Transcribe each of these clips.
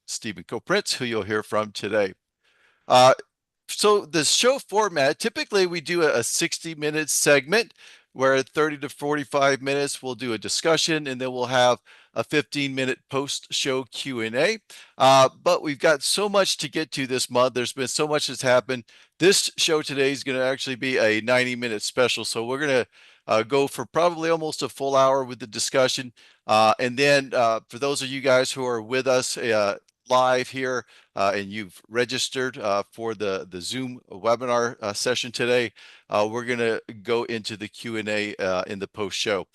Stephen Kopritz, who you'll hear from today. So the show format, typically we do a 60-minute segment where 30 to 45 minutes we'll do a discussion, and then we'll have a 15-minute post-show Q&A. But we've got so much to get to this month. There's been so much that's happened. This show today is going to actually be a 90-minute special. So we're going to go for probably almost a full hour with the discussion. And then for those of you guys who are with us live here, and you've registered for the Zoom webinar session today, we're going to go into the Q&A in the post show.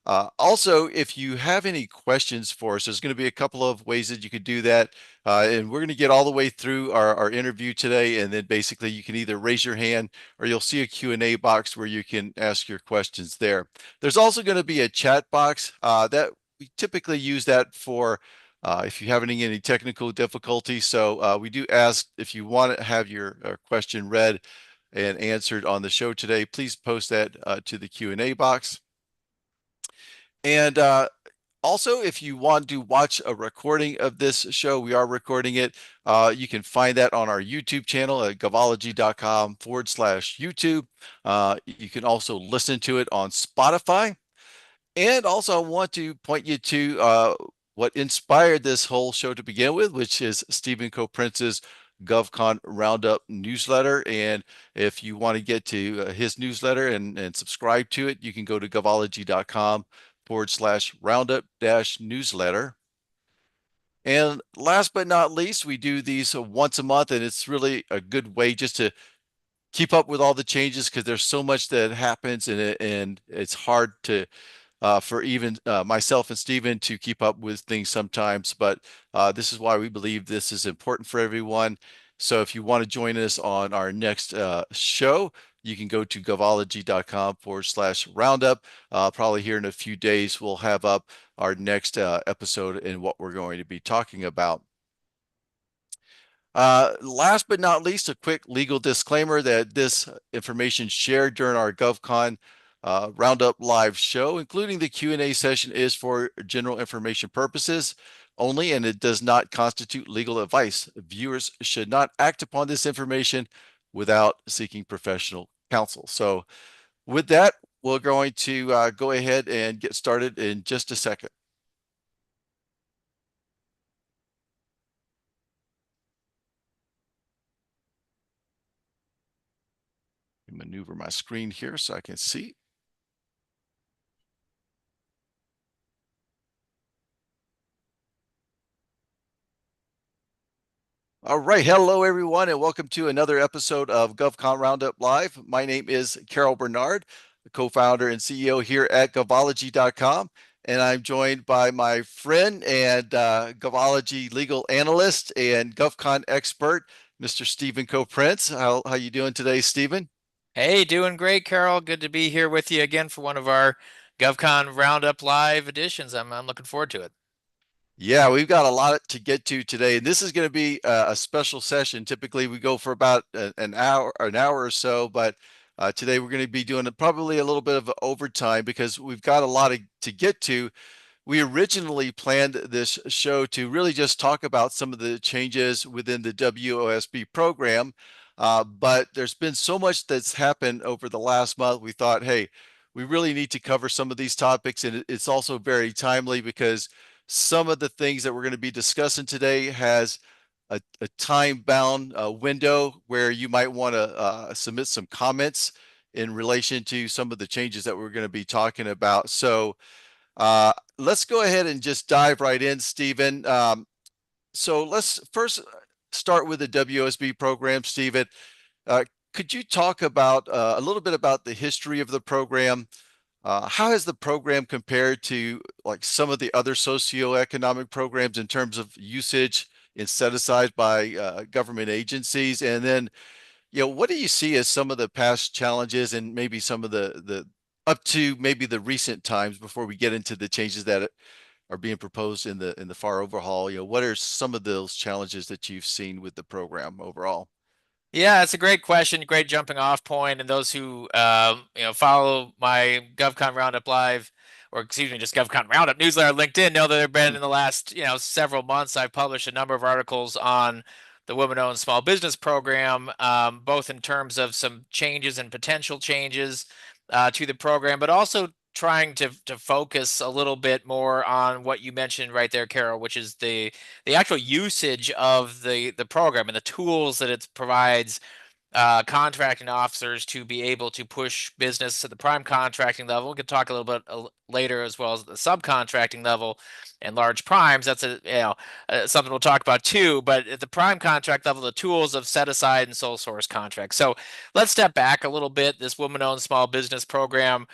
Also, if you have any questions for us, there's going to be a couple of ways that you could do that. And we're going to get all the way through our interview today. And then basically you can either raise your hand or you'll see a Q&A box where you can ask your questions there. There's also going to be a chat box that we typically use that for if you're having any technical difficulties. So we do ask, if you want to have your question read and answered on the show today, please post that to the Q&A box. And also, if you want to watch a recording of this show, we are recording it. You can find that on our YouTube channel at govology.com/YouTube. You can also listen to it on Spotify. And also, I want to point you to what inspired this whole show to begin with, which is Stephen Kopritz's GovCon Roundup newsletter. And if you want to get to his newsletter and subscribe to it, you can go to govology.com/roundup-newsletter. And last but not least, we do these once a month, and it's really a good way just to keep up with all the changes, because there's so much that happens, and it's hard to for even myself and Stephen to keep up with things sometimes. But this is why we believe this is important for everyone. So if you want to join us on our next show, you can go to govology.com/roundup. Probably here in a few days, we'll have up our next episode and what we're going to be talking about. Last but not least, a quick legal disclaimer that this information shared during our GovCon Roundup live show, including the Q&A session, is for general information purposes only, and it does not constitute legal advice. Viewers should not act upon this information without seeking professional counsel. So with that, we're going to go ahead and get started in just a second. Maneuver my screen here so I can see. All right. Hello, everyone, and welcome to another episode of GovCon Roundup Live. My name is Carol Bernard, the co-founder and CEO here at govology.com, and I'm joined by my friend and Govology legal analyst and GovCon expert, Mr. Stephen Kopritz. How you doing today, Stephen? Hey, doing great, Carol. Good to be here with you again for one of our GovCon Roundup Live editions. I'm looking forward to it. Yeah, we've got a lot to get to today, and this is going to be a special session. Typically, we go for about an hour or so, but today we're going to be doing probably a little bit of overtime because we've got a lot to get to. We originally planned this show to really just talk about some of the changes within the WOSB program, but there's been so much that's happened over the last month. We thought, hey, we really need to cover some of these topics, and it's also very timely because some of the things that we're going to be discussing today has a time-bound window where you might want to submit some comments in relation to some of the changes that we're going to be talking about. So let's go ahead and just dive right in, Stephen. So let's first start with the WOSB program, Stephen. Could you talk about a little bit about the history of the program? How has the program compared to like some of the other socioeconomic programs in terms of usage and set aside by government agencies? And then, what do you see as some of the past challenges and maybe some of the up to maybe the recent times before we get into the changes that are being proposed in the FAR overhaul? What are some of those challenges that you've seen with the program overall? Yeah, it's a great question, great jumping off point. And those who follow my GovCon Roundup Live or excuse me, just GovCon Roundup newsletter on LinkedIn know that there have been in the last, several months, I've published a number of articles on the Women-Owned Small Business Program, both in terms of some changes and potential changes to the program, but also trying to focus a little bit more on what you mentioned right there, Carol, which is the actual usage of the program and the tools that it provides contracting officers to be able to push business to the prime contracting level. We can talk a little bit later as well as the subcontracting level and large primes. That's something we'll talk about too. But at the prime contract level, the tools of set aside and sole source contracts. So let's step back a little bit. This woman-owned small business program,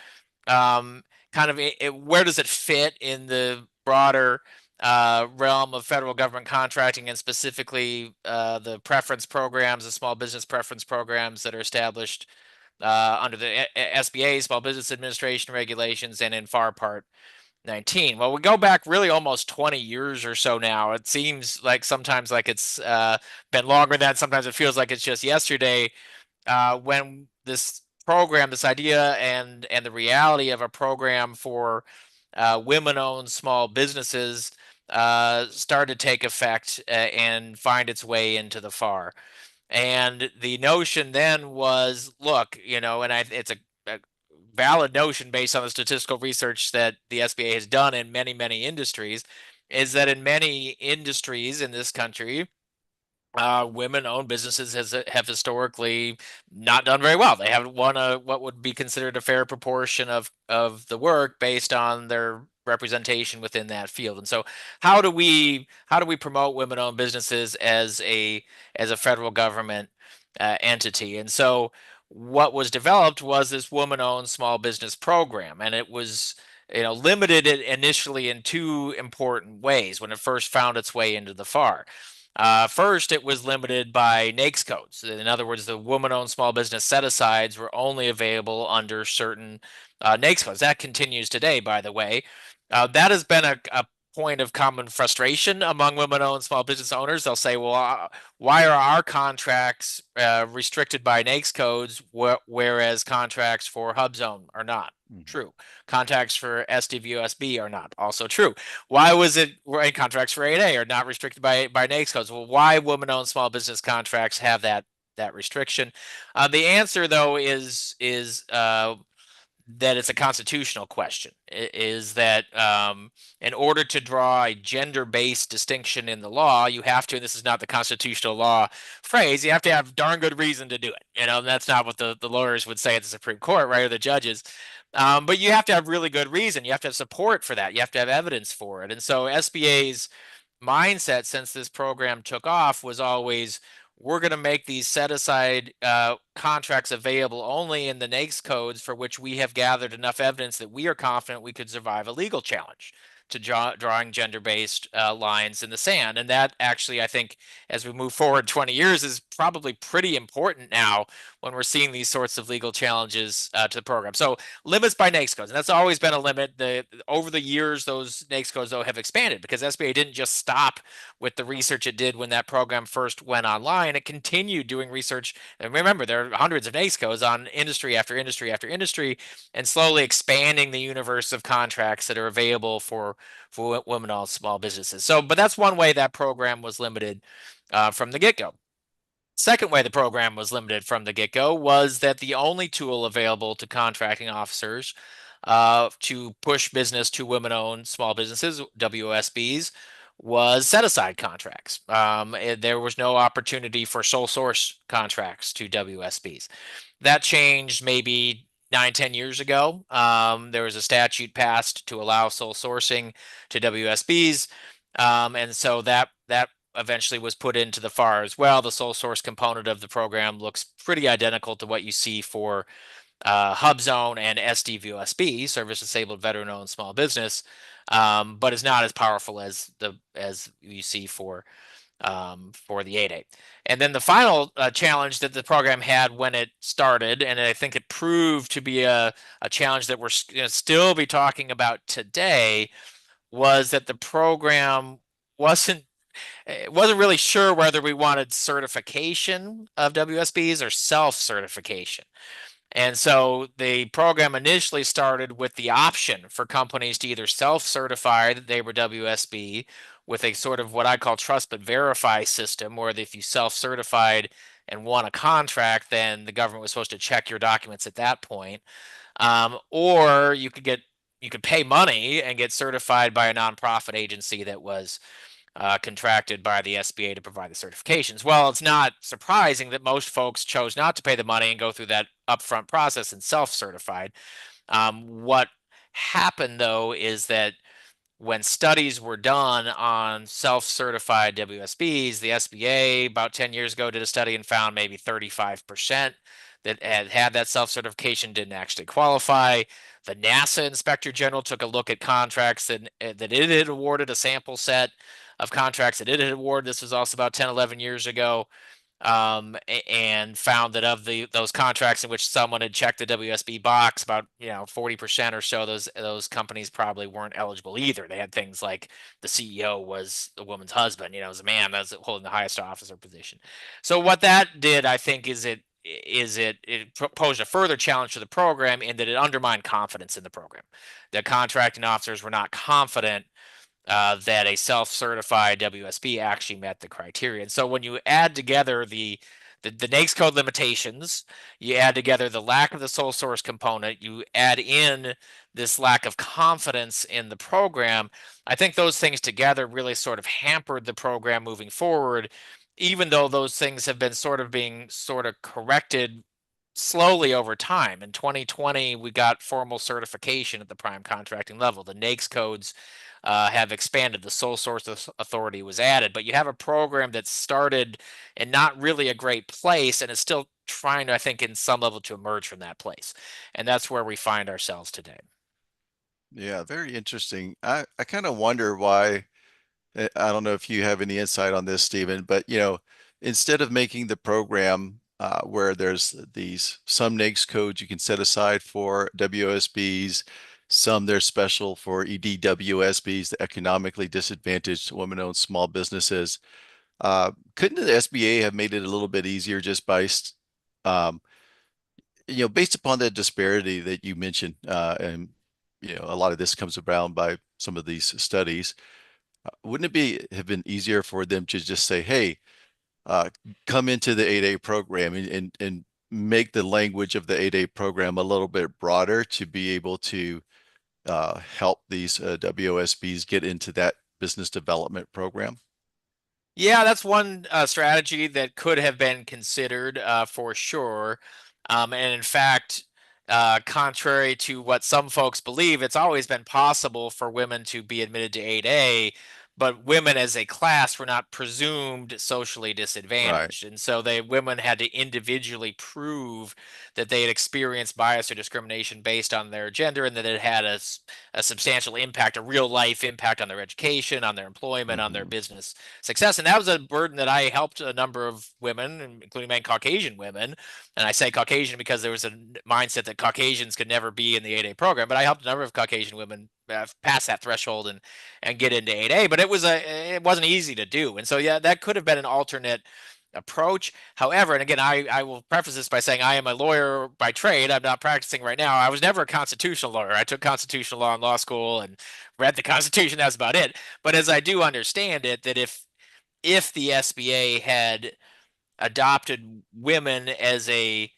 um, where does it fit in the broader realm of federal government contracting, and specifically the preference programs, the small business preference programs that are established under the SBA, Small Business Administration regulations, and in FAR Part 19. Well, we go back really almost 20 years or so now. It seems like sometimes like it's been longer than that. Sometimes it feels like it's just yesterday when this program, this idea and the reality of a program for women-owned small businesses started to take effect and find its way into the FAR. And the notion then was, look, it's a valid notion based on the statistical research that the SBA has done in many, many industries, is that in many industries in this country, women-owned businesses have historically not done very well. They haven't won what would be considered a fair proportion of the work based on their representation within that field. And so, how do we promote women-owned businesses as a federal government entity? And so, what was developed was this woman-owned small business program, and it was limited it initially in two important ways when it first found its way into the FAR. First, it was limited by NAICS codes. In other words, the woman-owned small business set-asides were only available under certain NAICS codes. That continues today, by the way. That has been a point of common frustration among women-owned small business owners. They'll say, well, why are our contracts restricted by NAICS codes, whereas contracts for HubZone are not? True. Contracts for SDVOSB are not. Also true. Why was it contracts for 8A are not restricted by NAICS codes? Well, why women-owned small business contracts have that restriction? The answer, though, is that it's a constitutional question. Is that in order to draw a gender-based distinction in the law, you have to, and this is not the constitutional law phrase, you have to have darn good reason to do it. That's not what the lawyers would say at the Supreme Court, right, or the judges. But you have to have really good reason. You have to have support for that. You have to have evidence for it. And so SBA's mindset since this program took off was always, we're going to make these set aside contracts available only in the NAICS codes for which we have gathered enough evidence that we are confident we could survive a legal challenge to drawing gender-based lines in the sand. And that actually, I think, as we move forward 20 years, is probably pretty important now when we're seeing these sorts of legal challenges to the program. So limits by NAICS codes, and that's always been a limit. Over the years, those NAICS codes, though, have expanded because SBA didn't just stop with the research it did when that program first went online. It continued doing research. And remember, there are hundreds of NAICS codes on industry after industry after industry, and slowly expanding the universe of contracts that are available for women-owned small businesses. So, but that's one way that program was limited from the get-go. Second way the program was limited from the get-go was that the only tool available to contracting officers to push business to women-owned small businesses, WOSBs, was set-aside contracts. There was no opportunity for sole source contracts to WSBs. That changed maybe 9, 10 years ago. There was a statute passed to allow sole sourcing to WSBs, and so that eventually was put into the FAR as well. The sole source component of the program looks pretty identical to what you see for HubZone and SDVOSB, Service Disabled Veteran Owned Small Business, but is not as powerful as you see for the 8A. And then the final challenge that the program had when it started, and I think it proved to be a challenge that we're going to still be talking about today, was that the program wasn't really sure whether we wanted certification of WSBs or self-certification. And so the program initially started with the option for companies to either self-certify that they were WSB with a sort of what I call trust but verify system, where if you self-certified and won a contract, then the government was supposed to check your documents at that point. Or you could pay money and get certified by a nonprofit agency that was contracted by the SBA to provide the certifications. Well, it's not surprising that most folks chose not to pay the money and go through that upfront process and self-certified. What happened though is that when studies were done on self-certified WSBs, the SBA about 10 years ago did a study and found maybe 35% that had that self-certification didn't actually qualify. The NASA Inspector General took a look at contracts that it had awarded, a sample set of contracts that it had awarded. This was also about 10, 11 years ago, and found that of those contracts in which someone had checked the WSB box, about 40% or so, those companies probably weren't eligible either. They had things like the CEO was the woman's husband, was a man that's holding the highest officer position. So what that did, I think, it posed a further challenge to the program in that it undermined confidence in the program. The contracting officers were not confident that a self-certified WSB actually met the criteria. And so when you add together the NAICS code limitations, you add together the lack of the sole source component, you add in this lack of confidence in the program, I think those things together really sort of hampered the program moving forward, even though those things have been sort of being sort of corrected slowly over time. In 2020, we got formal certification at the prime contracting level. The NAICS codes have expanded. The sole source authority was added, but you have a program that started in not really a great place and is still trying to, I think, in some level to emerge from that place. And that's where we find ourselves today. Yeah, very interesting. I kind of wonder why. I don't know if you have any insight on this, Stephen, but instead of making the program where there's these some NAICS codes you can set aside for WOSBs, some they're special for EDWSBs, the economically disadvantaged women-owned small businesses. Couldn't the SBA have made it a little bit easier just by, um, based upon the disparity that you mentioned, and a lot of this comes around by some of these studies. Wouldn't it be have been easier for them to just say, "Hey, uh, come into the 8A program and make the language of the 8A program a little bit broader to be able to help these WOSBs get into that business development program?" Yeah, that's one strategy that could have been considered for sure. And in fact, contrary to what some folks believe, it's always been possible for women to be admitted to 8A, but women as a class were not presumed socially Right. disadvantaged. And so women had to individually prove that they had experienced bias or discrimination based on their gender and that it had a substantial impact, a real life impact on their education, on their employment, on their Hmm. business success. And that was a burden that I helped a number of women, including many Caucasian women. And I say Caucasian because there was a mindset that Caucasians could never be in the 8A program. But I helped a number of Caucasian women pass that threshold and get into 8A. But it wasn't easy to do. And so yeah, that could have been an alternate approach. However, and again, I will preface this by saying I am a lawyer by trade. I'm not practicing right now. I was never a constitutional lawyer. I took constitutional law in law school and read the Constitution. That's about it. But as I do understand it, that if the SBA had adopted women as a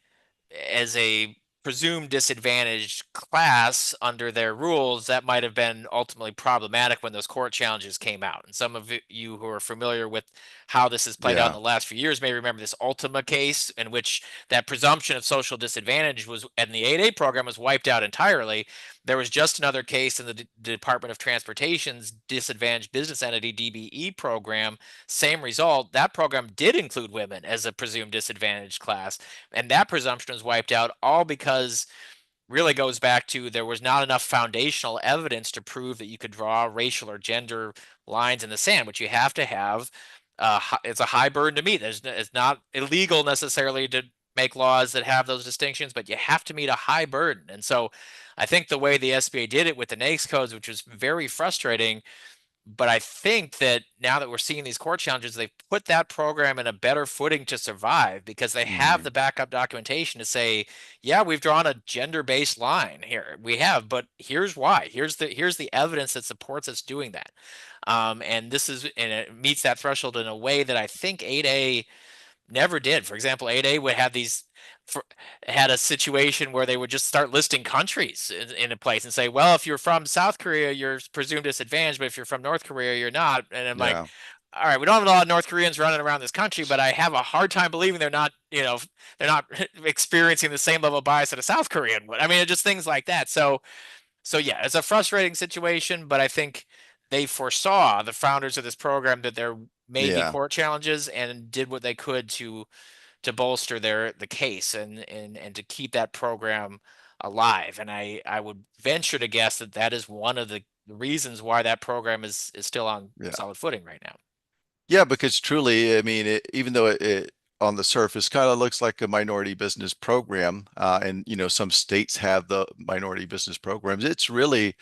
presumed disadvantaged class under their rules, that might have been ultimately problematic when those court challenges came out. And some of you who are familiar with how this has played out in Yeah. the last few years may remember this Ultima case in which that presumption of social disadvantage was, and the 8A program was wiped out entirely. There was just another case in the Department of Transportation's disadvantaged business entity DBE program. Same result. That program did include women as a presumed disadvantaged class, and that presumption was wiped out all because really goes back to there was not enough foundational evidence to prove that you could draw racial or gender lines in the sand, which you have to have. It's a high burden to meet. It's not illegal necessarily to make laws that have those distinctions, but you have to meet a high burden. And so I think the way the SBA did it with the NAICS codes, which was very frustrating, But I think that now that we're seeing these core challenges, they've put that program in a better footing to survive because they have Hmm. the backup documentation to say, yeah, we've drawn a gender-based line here. We have, but here's why. Here's the evidence that supports us doing that. And it meets that threshold in a way that I think 8A never did. For example, 8A would have for, had a situation where they would just start listing countries in a place and say, well, if you're from South Korea, you're presumed disadvantaged, but if you're from North Korea, you're not. And I'm like, Yeah. all right, we don't have a lot of North Koreans running around this country, but I have a hard time believing they're not experiencing the same level of bias that a South Korean would. I mean, just things like that. So yeah, it's a frustrating situation, but I think they foresaw, the founders of this program, that there may be Yeah. court challenges and did what they could to bolster the case and to keep that program alive. And I would venture to guess that that is one of the reasons why that program is still on Yeah. solid footing right now. Yeah, because truly, I mean, even though it on the surface kind of looks like a minority business program, and some states have the minority business programs, it's really,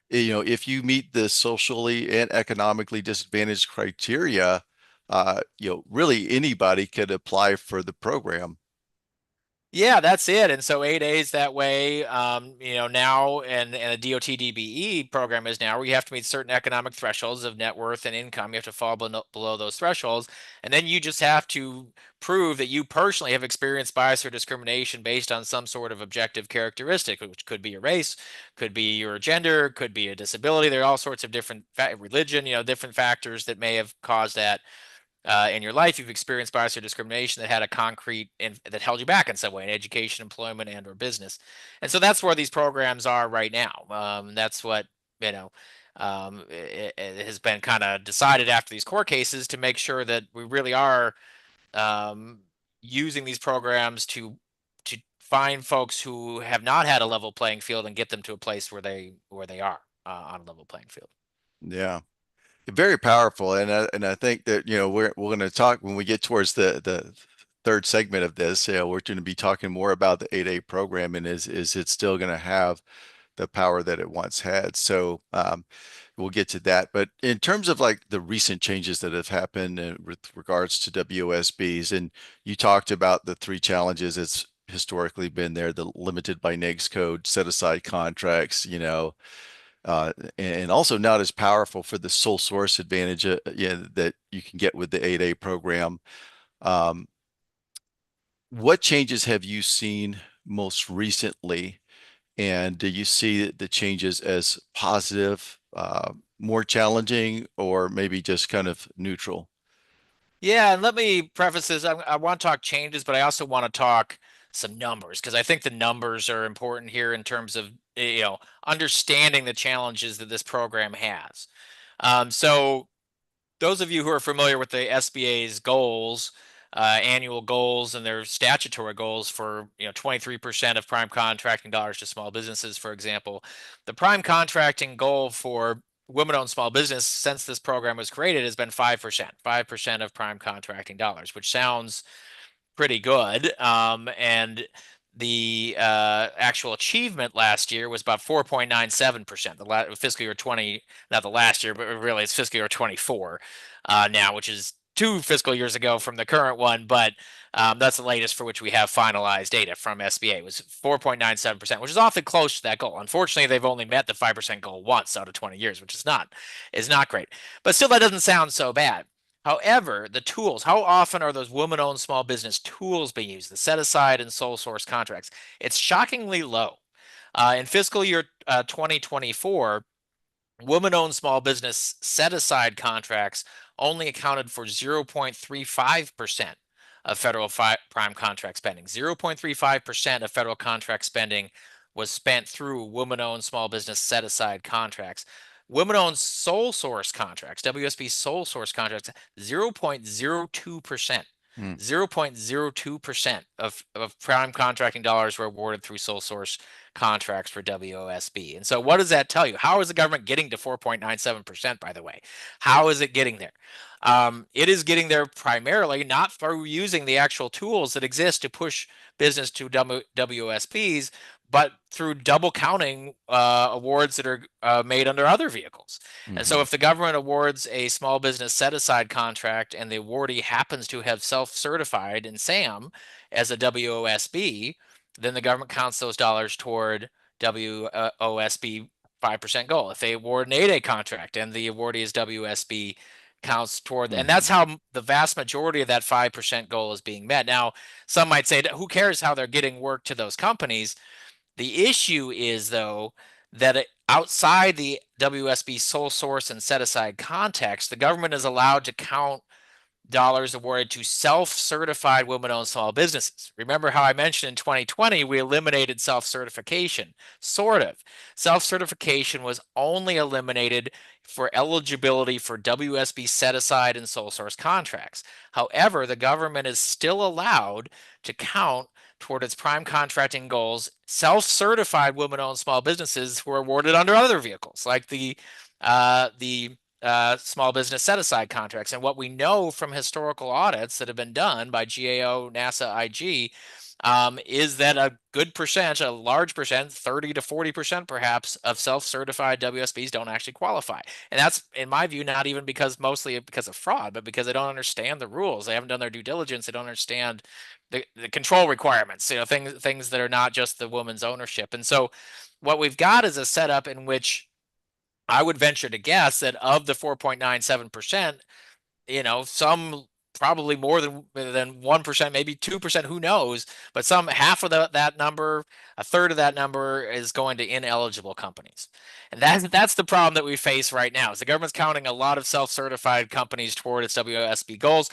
if you meet the socially and economically disadvantaged criteria, really anybody could apply for the program. Yeah, that's it. And so 8A that way, now and the DOT DBE program is now where you have to meet certain economic thresholds of net worth and income. You have to fall below those thresholds. And then you just have to prove that you personally have experienced bias or discrimination based on some sort of objective characteristic, which could be your race, could be your gender, could be a disability. There are all sorts of different religion, different factors that may have caused that in your life you've experienced bias or discrimination that had a concrete and that held you back in some way in education, employment, and or business. And so that's where these programs are right now. That's what you know it has been kind of decided after these court cases to make sure that we really are um, using these programs to find folks who have not had a level playing field and get them to a place where they are on a level playing field. Yeah. Very powerful, and I think that we're going to talk when we get towards the third segment of this. We're going to be talking more about the 8A program and is it still going to have the power that it once had? So we'll get to that. But in terms of like the recent changes that have happened with regards to WOSBs, and you talked about the three challenges it's historically been there: the limited by NAICS code, set aside contracts, and also not as powerful for the sole source advantage that you can get with the 8A program. Um, what changes have you seen most recently? And do you see the changes as positive, more challenging, or maybe just kind of neutral? Yeah, and let me preface this. I want to talk changes, but I also want to talk some numbers because I think the numbers are important here in terms of understanding the challenges that this program has. So those of you who are familiar with the SBA's goals, annual goals, and their statutory goals for 23% of prime contracting dollars to small businesses, for example, the prime contracting goal for women-owned small business since this program was created has been 5%, 5% of prime contracting dollars, which sounds pretty good. And the actual achievement last year was about 4.97%. The fiscal year 20, not the last year, but really it's fiscal year 24 now, which is 2 fiscal years ago from the current one. But that's the latest for which we have finalized data from SBA. It was 4.97%, which is awfully close to that goal. Unfortunately, they've only met the 5% goal once out of 20 years, which is not great. But still, that doesn't sound so bad. However, the tools, how often are those woman-owned small business tools being used, the set aside and sole source contracts? It's shockingly low. In fiscal year 2024, woman-owned small business set-aside contracts only accounted for 0.35% of federal prime contract spending. 0.35% of federal contract spending was spent through woman-owned small business set-aside contracts. Women-owned sole source contracts, WSB sole source contracts, 0.02%. Hmm. 0.02% of prime contracting dollars were awarded through sole source contracts for WOSB. And so what does that tell you? How is the government getting to 4.97%, by the way? How is it getting there? It is getting there primarily not through using the actual tools that exist to push business to WOSBs, but through double counting awards that are made under other vehicles. And so Hmm. if the government awards a small business set aside contract and the awardee happens to have self-certified in SAM as a WOSB, then the government counts those dollars toward WOSB 5% goal. If they award an 8A contract and the awardee is WSB, counts toward, and Hmm. that's how the vast majority of that 5% goal is being met. Now, some might say, who cares how they're getting work to those companies? The issue is, though, that outside the WSB sole source and set aside context, the government is allowed to count dollars awarded to self-certified women-owned small businesses. Remember how I mentioned in 2020 we eliminated self-certification? Sort of. Self-certification was only eliminated for eligibility for WSB set-aside and sole source contracts. However, the government is still allowed to count toward its prime contracting goals self-certified women-owned small businesses who are awarded under other vehicles, like the small business set aside contracts. And what we know from historical audits that have been done by GAO, NASA, IG, is that a good percent, a large percent, 30 to 40% perhaps, of self certified WSBs don't actually qualify. And that's, in my view, not even mostly because of fraud, but because they don't understand the rules. They haven't done their due diligence. They don't understand the control requirements, things that are not just the woman's ownership. And so what we've got is a setup in which I would venture to guess that of the 4.97%, some probably more than 1%, maybe 2%, who knows, but some half of that number, a third of that number is going to ineligible companies. And that's the problem that we face right now. Is the government's counting a lot of self-certified companies toward its WSB goals.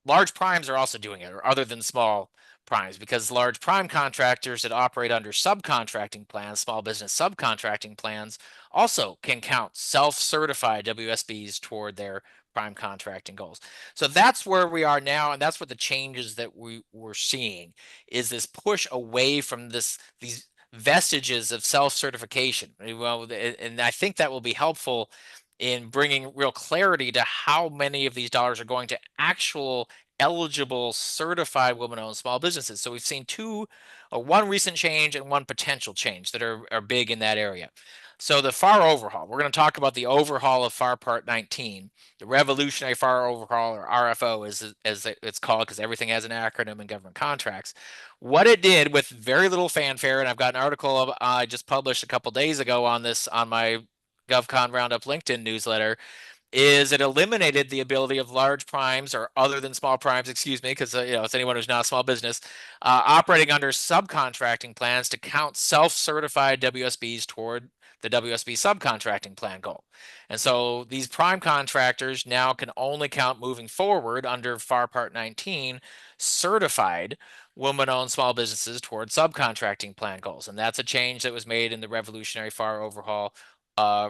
Large primes are also doing it, or other than small primes, because large prime contractors that operate under subcontracting plans, small business subcontracting plans, also can count self-certified WSBs toward their prime contracting goals. So that's where we are now, and that's what the changes that we're seeing is this push away from these vestiges of self-certification. Well, and I think that will be helpful in bringing real clarity to how many of these dollars are going to actual eligible certified women-owned small businesses. So we've seen one recent change and one potential change that are big in that area. So the FAR overhaul, we're going to talk about the overhaul of FAR Part 19, the revolutionary FAR overhaul, or RFO as it's called, because everything has an acronym in government contracts. What it did with very little fanfare, and I've got an article I just published a couple days ago on this on my GovCon Roundup LinkedIn newsletter, is it eliminated the ability of large primes, or other than small primes, excuse me, because it's anyone who's not a small business, operating under subcontracting plans to count self-certified WSBs toward the WSB subcontracting plan goal. And so these prime contractors now can only count, moving forward under FAR Part 19, certified women-owned small businesses toward subcontracting plan goals. And that's a change that was made in the revolutionary FAR overhaul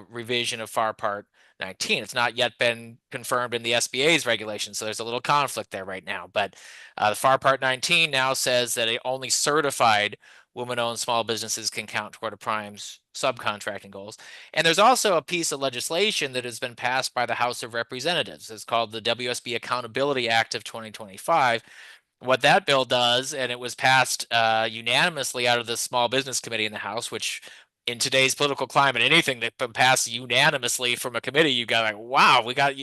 revision of FAR Part 19. It's not yet been confirmed in the SBA's regulations, so there's a little conflict there right now. But the FAR Part 19 now says that only certified women-owned small businesses can count toward a prime's subcontracting goals. And there's also a piece of legislation that has been passed by the House of Representatives. It's called the WSB Accountability Act of 2025. What that bill does, and it was passed unanimously out of the Small Business Committee in the House, which in today's political climate, anything that can pass unanimously from a committee, you got like, wow, we got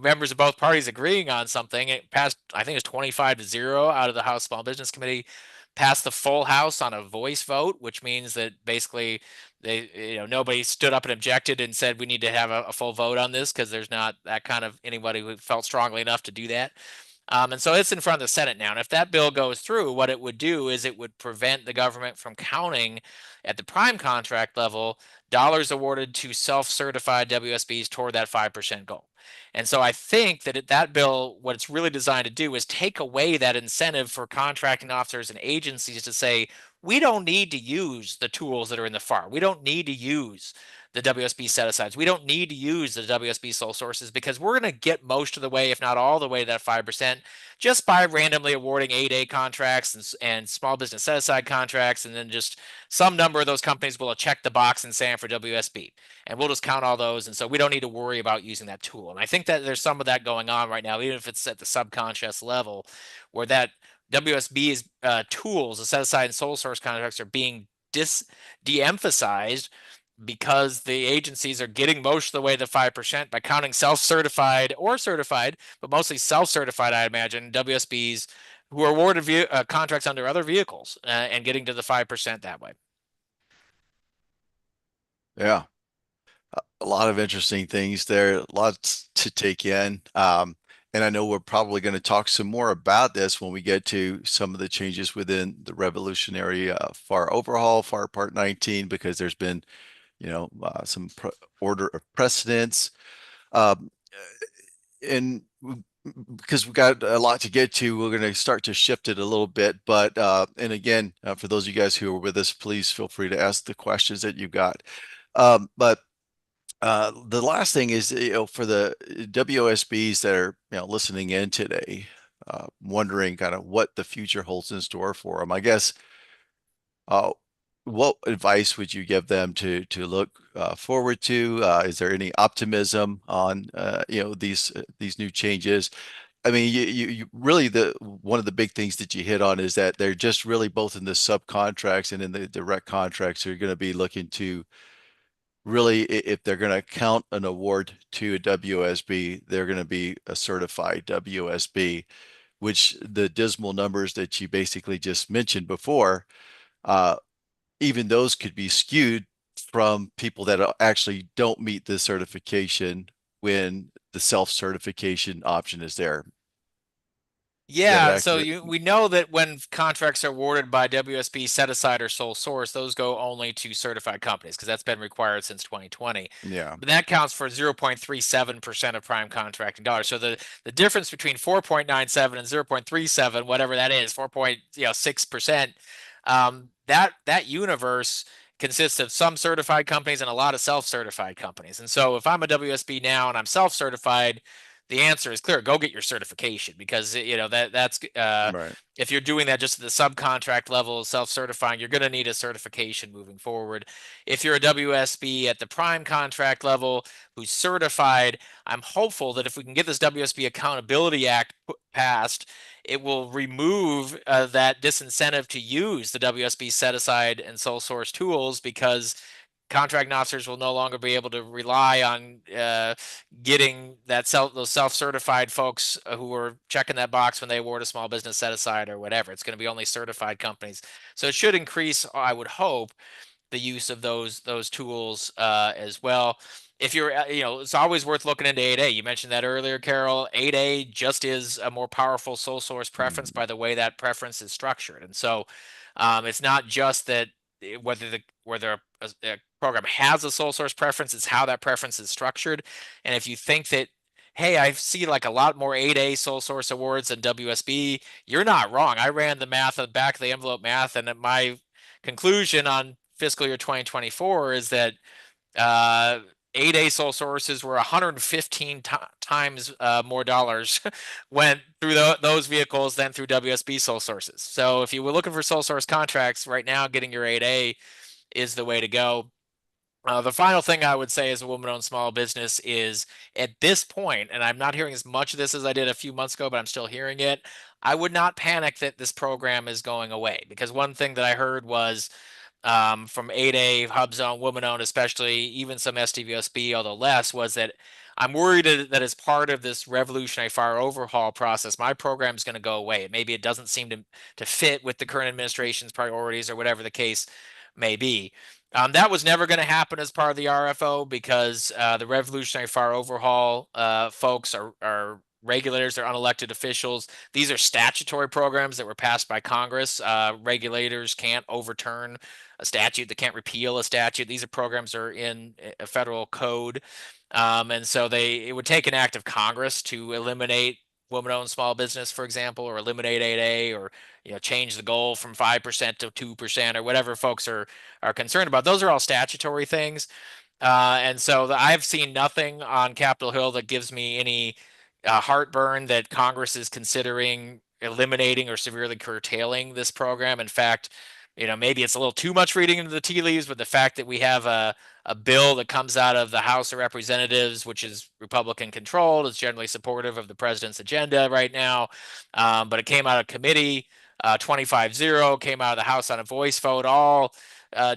members of both parties agreeing on something. It passed, I think it's 25-0 out of the House Small Business Committee, passed the full House on a voice vote, which means that basically nobody stood up and objected and said we need to have a full vote on this, because there's not that kind of anybody who felt strongly enough to do that. And so it's in front of the Senate now. And if that bill goes through, what it would do is it would prevent the government from counting at the prime contract level dollars awarded to self-certified WSBs toward that 5% goal. And so I think that that bill, what it's really designed to do is take away that incentive for contracting officers and agencies to say, we don't need to use the tools that are in the FAR. We don't need to use the WSB set-asides. We don't need to use the WSB sole sources, because we're going to get most of the way, if not all the way, to that 5% just by randomly awarding 8A contracts and small business set-aside contracts, and then just some number of those companies will check the box and SAM for WSB, and we'll just count all those, and so we don't need to worry about using that tool. And I think that there's some of that going on right now, even if it's at the subconscious level, where that WSB's tools, the set-aside and sole source contracts, are being de-emphasized because the agencies are getting most of the way to 5% by counting self-certified or certified, but mostly self-certified, I imagine, WSBs who are awarded contracts under other vehicles and getting to the 5% that way. Yeah. A lot of interesting things there, lots to take in. And I know we're probably going to talk some more about this when we get to some of the changes within the revolutionary FAR overhaul, FAR Part 19, because there's been, some order of precedence. Um, and because we've got a lot to get to, we're going to start to shift it a little bit. But, and again, for those of you guys who are with us, please feel free to ask the questions that you've got. But the last thing is, for the WOSBs that are, listening in today, wondering kind of what the future holds in store for them. I guess, uh, what advice would you give them to look forward to? Is there any optimism on, these new changes? I mean, you really, the one of the big things that you hit on is that they're just really both in the subcontracts and in the direct contracts. So you're going to be looking to really, if they're going to count an award to a WSB, they're going to be a certified WSB, which the dismal numbers that you basically just mentioned before, uh, even those could be skewed from people that actually don't meet the certification when the self-certification option is there. Is that Yeah, so accurate? we know that when contracts are awarded by WSB set aside or sole source, those go only to certified companies because that's been required since 2020. Yeah. But that counts for 0.37% of prime contracting dollars. So the difference between 4.97 and 0.37, whatever that is, 4.6%, that universe consists of some certified companies and a lot of self-certified companies. And so if I'm a WSB now and I'm self-certified, the answer is clear. Go get your certification because that's Right. if you're doing that just at the subcontract level, self-certifying, you're going to need a certification moving forward. If you're a WSB at the prime contract level who's certified, I'm hopeful that if we can get this WSB Accountability Act passed, it will remove that disincentive to use the WSB set aside and sole source tools because contracting officers will no longer be able to rely on getting those self-certified folks who are checking that box when they award a small business set aside or whatever. It's going to be only certified companies. So it should increase, I would hope, the use of those tools as well. If you're, it's always worth looking into 8A. You mentioned that earlier, Carol. 8A just is a more powerful sole source preference Mhm. by the way that preference is structured, and so it's not just that whether a program has a sole source preference, it's how that preference is structured. And if you think that, hey, I see like a lot more 8A sole source awards than WSB, you're not wrong. I ran the math on the back of the envelope math, and my conclusion on fiscal year 2024 is that uh, 8A sole sources were 115 times more dollars went through those vehicles than through WSB sole sources. So if you were looking for sole source contracts right now, getting your 8A is the way to go. The final thing I would say as a woman-owned small business is at this point, and I'm not hearing as much of this as I did a few months ago, but I'm still hearing it. I would not panic that this program is going away because one thing that I heard was from 8A, HubZone, woman-owned, especially even some SDVSB, although less, was that I'm worried that as part of this revolutionary fire overhaul process, my program is going to go away. Maybe it doesn't seem to fit with the current administration's priorities or whatever the case may be. That was never going to happen as part of the RFO because the Revolutionary Fire Overhaul folks are regulators, they're unelected officials. These are statutory programs that were passed by Congress. Regulators can't overturn a statute, they can't repeal a statute. These are programs that are in a federal code. And so it would take an act of Congress to eliminate woman-owned small business, for example, or eliminate 8A, or change the goal from 5% to 2%, or whatever folks are concerned about. Those are all statutory things. And so I've seen nothing on Capitol Hill that gives me any heartburn that Congress is considering eliminating or severely curtailing this program. In fact, maybe it's a little too much reading into the tea leaves, but the fact that we have a bill that comes out of the House of Representatives, which is Republican controlled, is generally supportive of the president's agenda right now. But it came out of committee, 25-0, came out of the House on a voice vote, all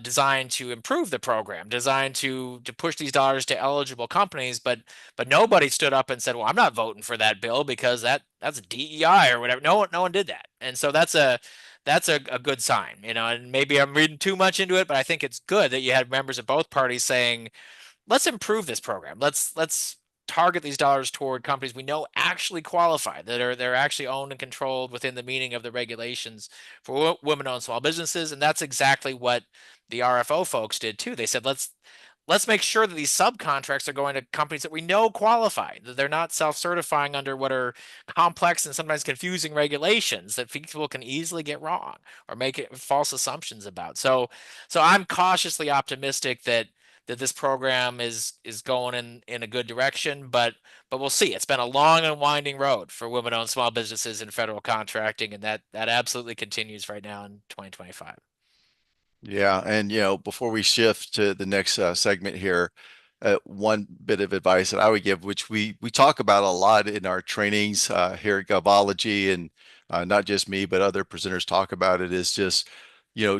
designed to improve the program, designed to push these dollars to eligible companies, but nobody stood up and said, "Well, I'm not voting for that bill because that's DEI or whatever." No one did that, and so that's a good sign, And maybe I'm reading too much into it, but I think it's good that you had members of both parties saying, let's improve this program. Let's target these dollars toward companies we know actually qualify, that are they're actually owned and controlled within the meaning of the regulations for women-owned small businesses. And that's exactly what the RFO folks did too. They said, let's make sure that these subcontracts are going to companies that we know qualify, that they're not self-certifying under what are complex and sometimes confusing regulations that people can easily get wrong or make false assumptions about. So I'm cautiously optimistic that this program is going in a good direction, but we'll see. It's been a long and winding road for women-owned small businesses in federal contracting, and that absolutely continues right now in 2025. Yeah, and before we shift to the next segment here, one bit of advice that I would give, which we talk about a lot in our trainings here at Govology, and not just me, but other presenters talk about it, is just you know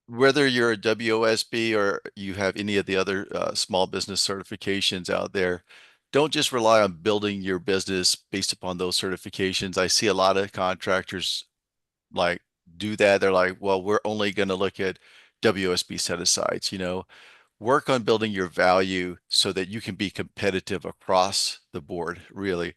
whether you're a WOSB or you have any of the other small business certifications out there, don't just rely on building your business based upon those certifications. I see a lot of contractors like do that. They're like, well, we're only going to look at WSB set asides, work on building your value so that you can be competitive across the board, really,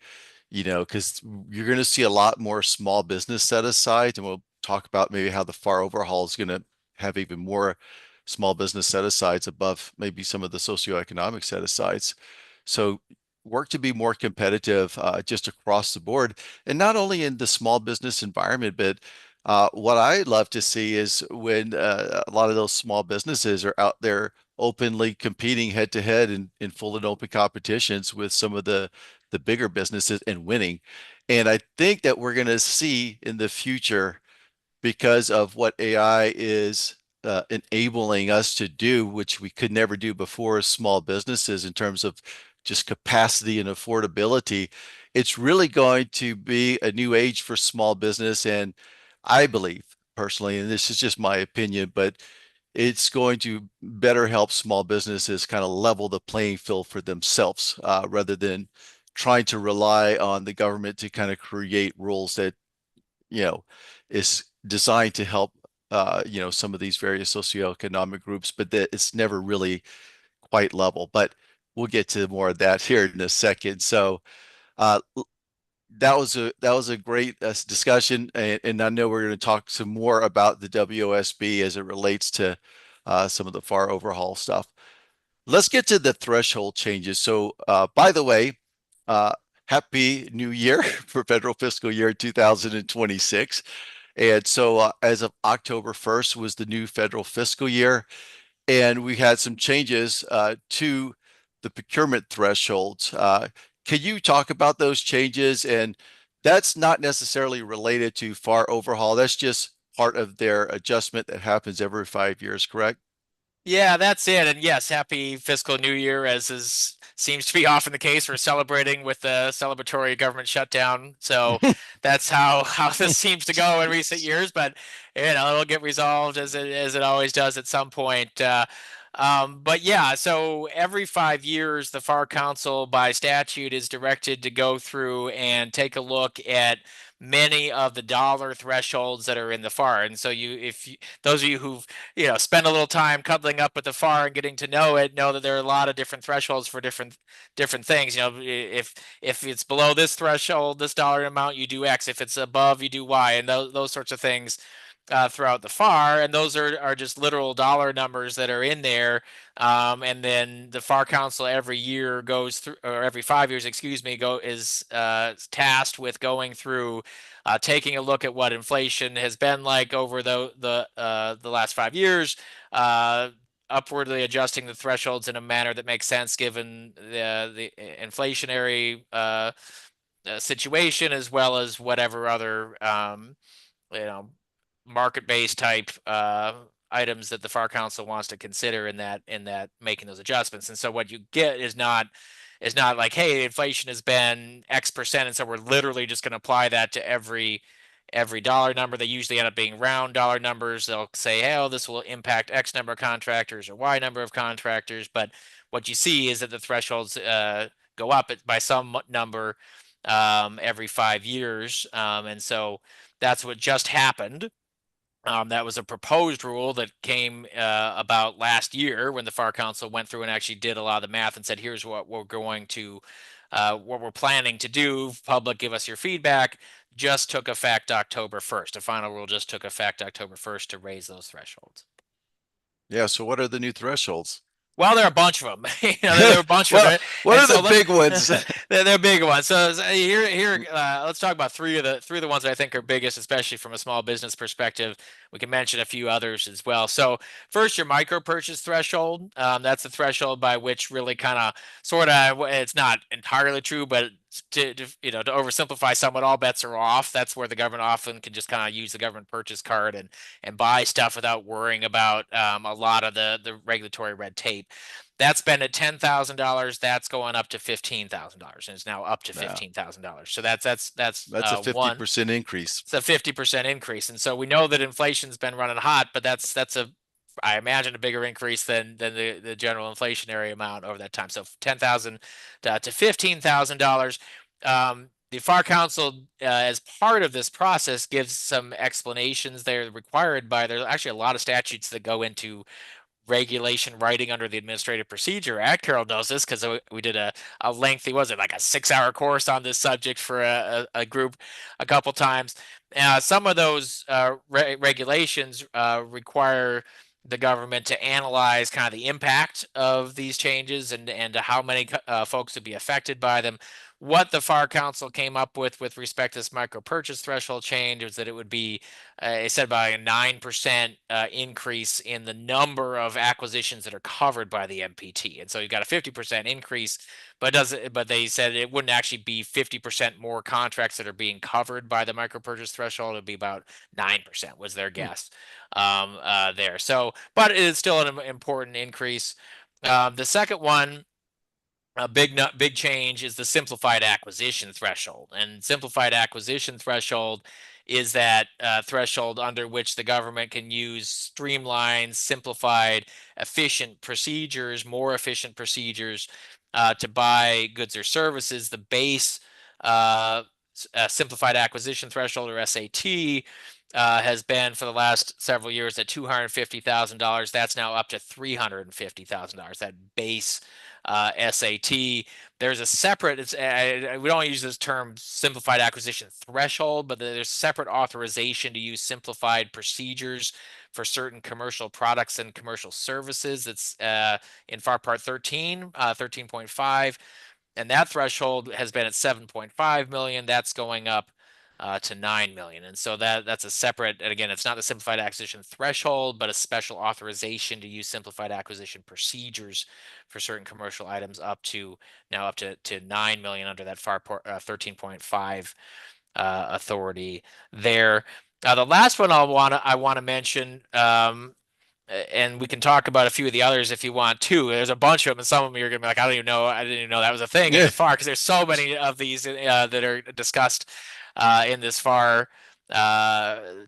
because you're going to see a lot more small business set asides. And we'll talk about maybe how the FAR overhaul is going to have even more small business set asides above maybe some of the socioeconomic set asides. So work to be more competitive just across the board, and not only in the small business environment, but what I love to see is when a lot of those small businesses are out there openly competing head to head in full and open competitions with some of the bigger businesses and winning. And I think that we're going to see in the future, because of what AI is enabling us to do, which we could never do before as small businesses in terms of just capacity and affordability. It's really going to be a new age for small business. And I believe personally, and this is just my opinion, but it's going to better help small businesses kind of level the playing field for themselves rather than trying to rely on the government to kind of create rules that you know, is designed to help, some of these various socioeconomic groups, but that it's never really quite level. But we'll get to more of that here in a second. So uh, that was a great discussion, and I know we're going to talk some more about the WOSB as it relates to some of the FAR overhaul stuff. Let's get to the threshold changes. So, by the way, uh, happy New Year for federal fiscal year 2026. And so, as of October 1st was the new federal fiscal year, and we had some changes to the procurement thresholds. Can you talk about those changes? And that's not necessarily related to FAR overhaul. That's just part of their adjustment that happens every 5 years, correct? Yeah, that's it. And yes, happy fiscal new year, as is seems to be often the case. We're celebrating with the celebratory government shutdown. So that's how this seems to go in recent years. But it'll get resolved as it always does at some point. But yeah, so every 5 years, the FAR Council by statute is directed to go through and take a look at many of the dollar thresholds that are in the FAR. And so those of you who've spend a little time cuddling up with the FAR and getting to know it, know that there are a lot of different thresholds for different things. If it's below this threshold, this dollar amount, you do X. If it's above, you do Y, and those sorts of things throughout the FAR, and those are just literal dollar numbers that are in there. And then the FAR Council every year goes through, or every 5 years, excuse me, is tasked with going through, taking a look at what inflation has been like over the last 5 years, upwardly adjusting the thresholds in a manner that makes sense given the inflationary situation, as well as whatever other you know market-based type items that the FAR Council wants to consider in that making those adjustments. And so what you get is not like, hey, inflation has been X percent, and so we're literally just going to apply that to every dollar number. They usually end up being round dollar numbers. They'll say, hey, oh, this will impact X number of contractors or Y number of contractors. But what you see is that the thresholds go up by some number every 5 years. And so that's what just happened. That was a proposed rule that came about last year when the FAR Council went through and actually did a lot of the math and said, here's what we're planning to do. Public, give us your feedback. Just took effect October 1st. The final rule just took effect October 1st to raise those thresholds. Yeah. So what are the new thresholds? Well, there are a bunch of them. There are a bunch of Well, them, what and are the so big ones? they're big ones. So here, let's talk about three of the ones that I think are biggest, especially from a small business perspective. We can mention a few others as well. So first, your micro purchase threshold. That's the threshold by which really kind of sort of it's not entirely true, but to oversimplify somewhat, all bets are off. That's where the government often can just kind of use the government purchase card and buy stuff without worrying about a lot of the regulatory red tape. That's been at $10,000. That's going up to $15,000, and it's now up to Wow. $15,000. So that's That's a one. 50% increase. It's a 50% increase, and so we know that inflation's been running hot, but that's a I imagine a bigger increase than the general inflationary amount over that time. So 10,000 to $15,000. The FAR Council, as part of this process, gives some explanations. They're required by there's actually a lot of statutes that go into regulation writing under the Administrative Procedure Act. Carol knows this because we did a lengthy, was it like a 6 hour course on this subject for a group a couple times. Some of those regulations require the government to analyze kind of the impact of these changes and how many folks would be affected by them. What the FAR Council came up with respect to this micro purchase threshold change is that it would be it said by a 9% increase in the number of acquisitions that are covered by the MPT. And so you've got a 50% increase, but they said it wouldn't actually be 50% more contracts that are being covered by the micro purchase threshold. It'd be about 9% was their Hmm. guess there. So, but it is still an important increase. The second one, a big change, is the simplified acquisition threshold. And simplified acquisition threshold is that threshold under which the government can use streamlined, simplified, more efficient procedures to buy goods or services. The base uh, simplified acquisition threshold, or SAT, has been for the last several years at $250,000. That's now up to $350,000. That base SAT. There's a separate. We don't use this term simplified acquisition threshold, but there's separate authorization to use simplified procedures for certain commercial products and commercial services. It's in FAR Part 13, 13.5, and that threshold has been at 7.5 million. That's going up to 9 million. And so that's a separate, and again, it's not the simplified acquisition threshold, but a special authorization to use simplified acquisition procedures for certain commercial items up to 9 million under that FAR 13.5 authority there. The last one I want to mention, and we can talk about a few of the others if you want to. There's a bunch of them, and some of them you're gonna be like, I didn't even know that was a thing in Yeah. the FAR, because there's so many of these that are discussed in this FAR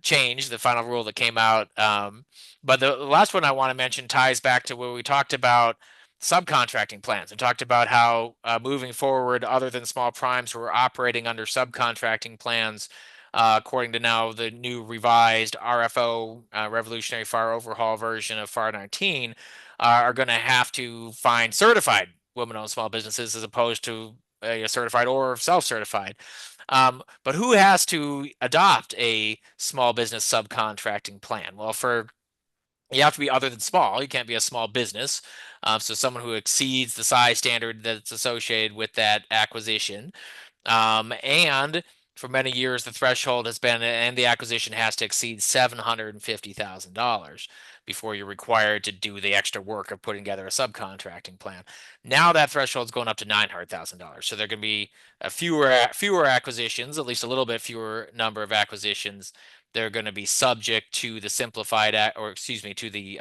change, the final rule that came out. But the last one I want to mention ties back to where we talked about subcontracting plans and talked about how moving forward, other than small primes who are operating under subcontracting plans, according to now the new revised RFO, Revolutionary Fire Overhaul version of FAR 19, are going to have to find certified women-owned small businesses as opposed to certified or self-certified. But who has to adopt a small business subcontracting plan? Well, you have to be other than small. You can't be a small business. So someone who exceeds the size standard that's associated with that acquisition. And for many years, the threshold has been, and the acquisition has to exceed $750,000 before you're required to do the extra work of putting together a subcontracting plan. Now that threshold is going up to $900,000. So there are going to be fewer acquisitions, at least a little bit fewer number of acquisitions. They're going to be subject to the simplified, or excuse me, to the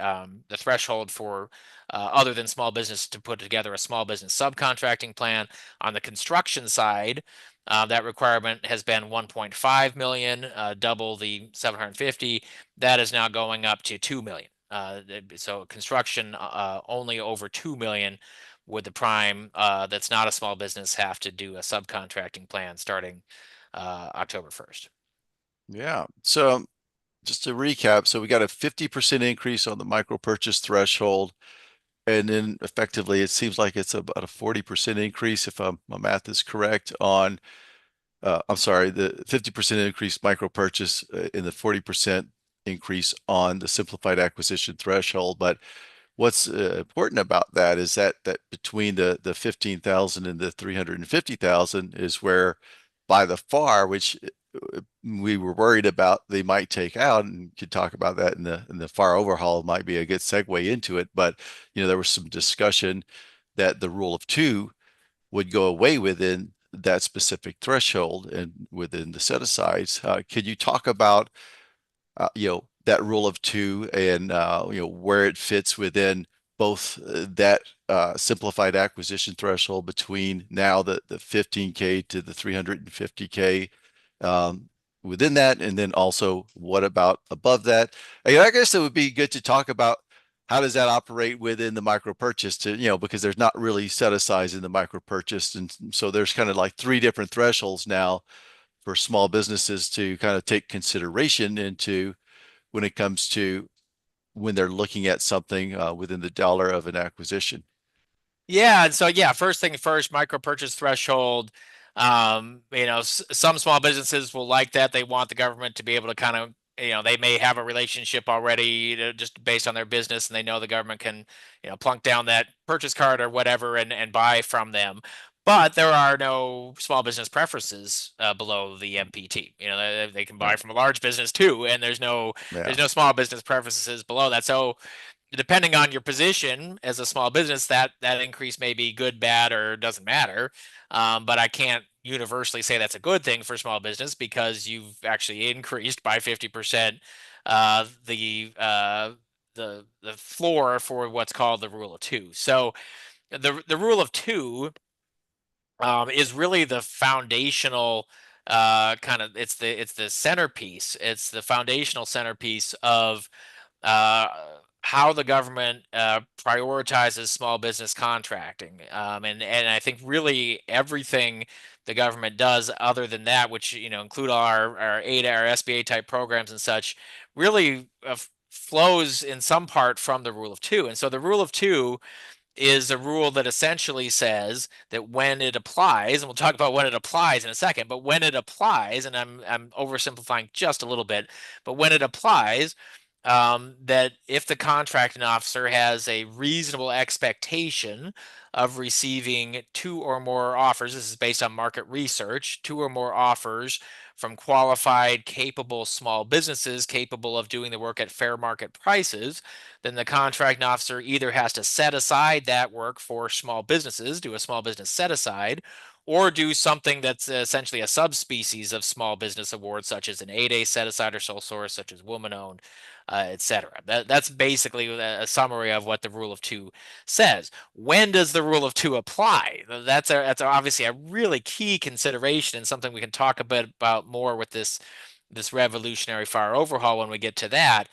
threshold for other than small business to put together a small business subcontracting plan. On the construction side, That requirement has been 1.5 million, double the 750. That is now going up to 2 million. So construction only over 2 million would the prime that's not a small business have to do a subcontracting plan starting October 1st. Yeah. So just to recap, so we got a 50% increase on the micro purchase threshold. And then effectively, it seems like it's about a 40% increase, if my math is correct, on, I'm sorry, the 50% increase micro purchase and the 40% increase on the simplified acquisition threshold. But what's important about that is that between the 15,000 and the 350,000 is where by the far, which we were worried about they might take out, and could talk about that in the FAR overhaul might be a good segue into it. But there was some discussion that the rule of two would go away within that specific threshold and within the set asides. Could you talk about that rule of two and where it fits within both that simplified acquisition threshold between now the 15K to the 350K within that, and then also what about above that? I guess it would be good to talk about how does that operate within the micro purchase because there's not really set asides in the micro purchase, and so there's kind of like three different thresholds now for small businesses to kind of take consideration into when it comes to when they're looking at something within the dollar of an acquisition. Yeah, and so yeah, first thing first, micro purchase threshold. Some small businesses will like that. They want the government to be able to kind of, they may have a relationship already just based on their business, and they know the government can, plunk down that purchase card or whatever and buy from them. But there are no small business preferences below the MPT. They can buy Right. from a large business too, and Yeah. there's no small business preferences below that. So depending on your position as a small business, that increase may be good, bad, or doesn't matter. But I can't universally say that's a good thing for small business because you've actually increased by 50% uh, the uh, the floor for what's called the rule of two. So the rule of two is really the foundational kind of it's the centerpiece. It's the foundational centerpiece of uh, how the government prioritizes small business contracting. And I think really everything the government does other than that, which include all our ADA, our SBA type programs and such, really flows in some part from the rule of two. And so the rule of two is a rule that essentially says that when it applies, and we'll talk about when it applies in a second, but when it applies, and I'm oversimplifying just a little bit, but when it applies, that if the contracting officer has a reasonable expectation of receiving two or more offers, this is based on market research, two or more offers from qualified, capable small businesses capable of doing the work at fair market prices, then the contracting officer either has to set aside that work for small businesses, do a small business set aside, or do something that's essentially a subspecies of small business award, such as an 8A set aside or sole source, such as woman owned, etc. That's basically a summary of what the rule of two says. When does the rule of two apply? Obviously a really key consideration and something we can talk a bit about more with this revolutionary fire overhaul when we get to that.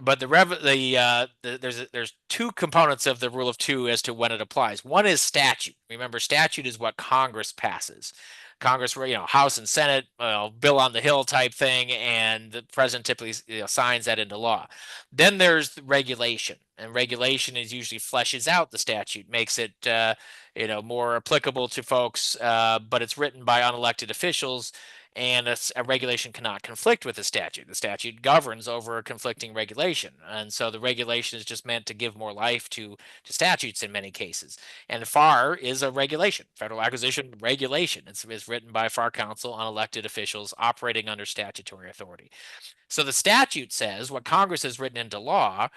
But there's two components of the rule of two as to when it applies. One is statute. Remember, statute is what Congress passes. Congress, House and Senate, bill on the Hill type thing, and the president typically signs that into law. Then there's regulation, and regulation is usually fleshes out the statute, makes it more applicable to folks, but it's written by unelected officials, and a regulation cannot conflict with the statute. The statute governs over a conflicting regulation, and so the regulation is just meant to give more life to statutes in many cases. And FAR is a regulation, federal acquisition regulation. It's written by FAR counsel, unelected officials operating under statutory authority. So the statute says what Congress has written into law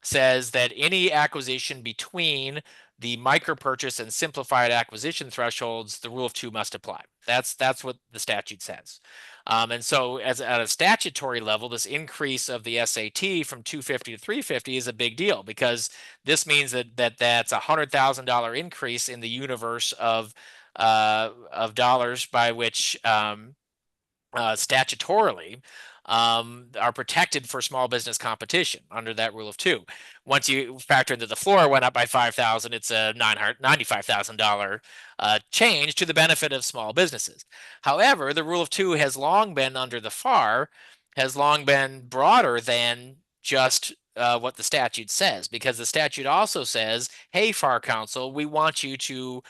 says that any acquisition between the micro purchase and simplified acquisition thresholds, the rule of two must apply. That's what the statute says. And so as at a statutory level, this increase of the SAT from 250 to 350 is a big deal because this means that's $100,000 increase in the universe of of dollars by which statutorily are protected for small business competition under that rule of two. Once you factor in that the floor went up by 5,000, it's a $995,000 change to the benefit of small businesses. However, the rule of two has long been under the FAR, has long been broader than just what the statute says, because the statute also says, hey, FAR Council, we want you to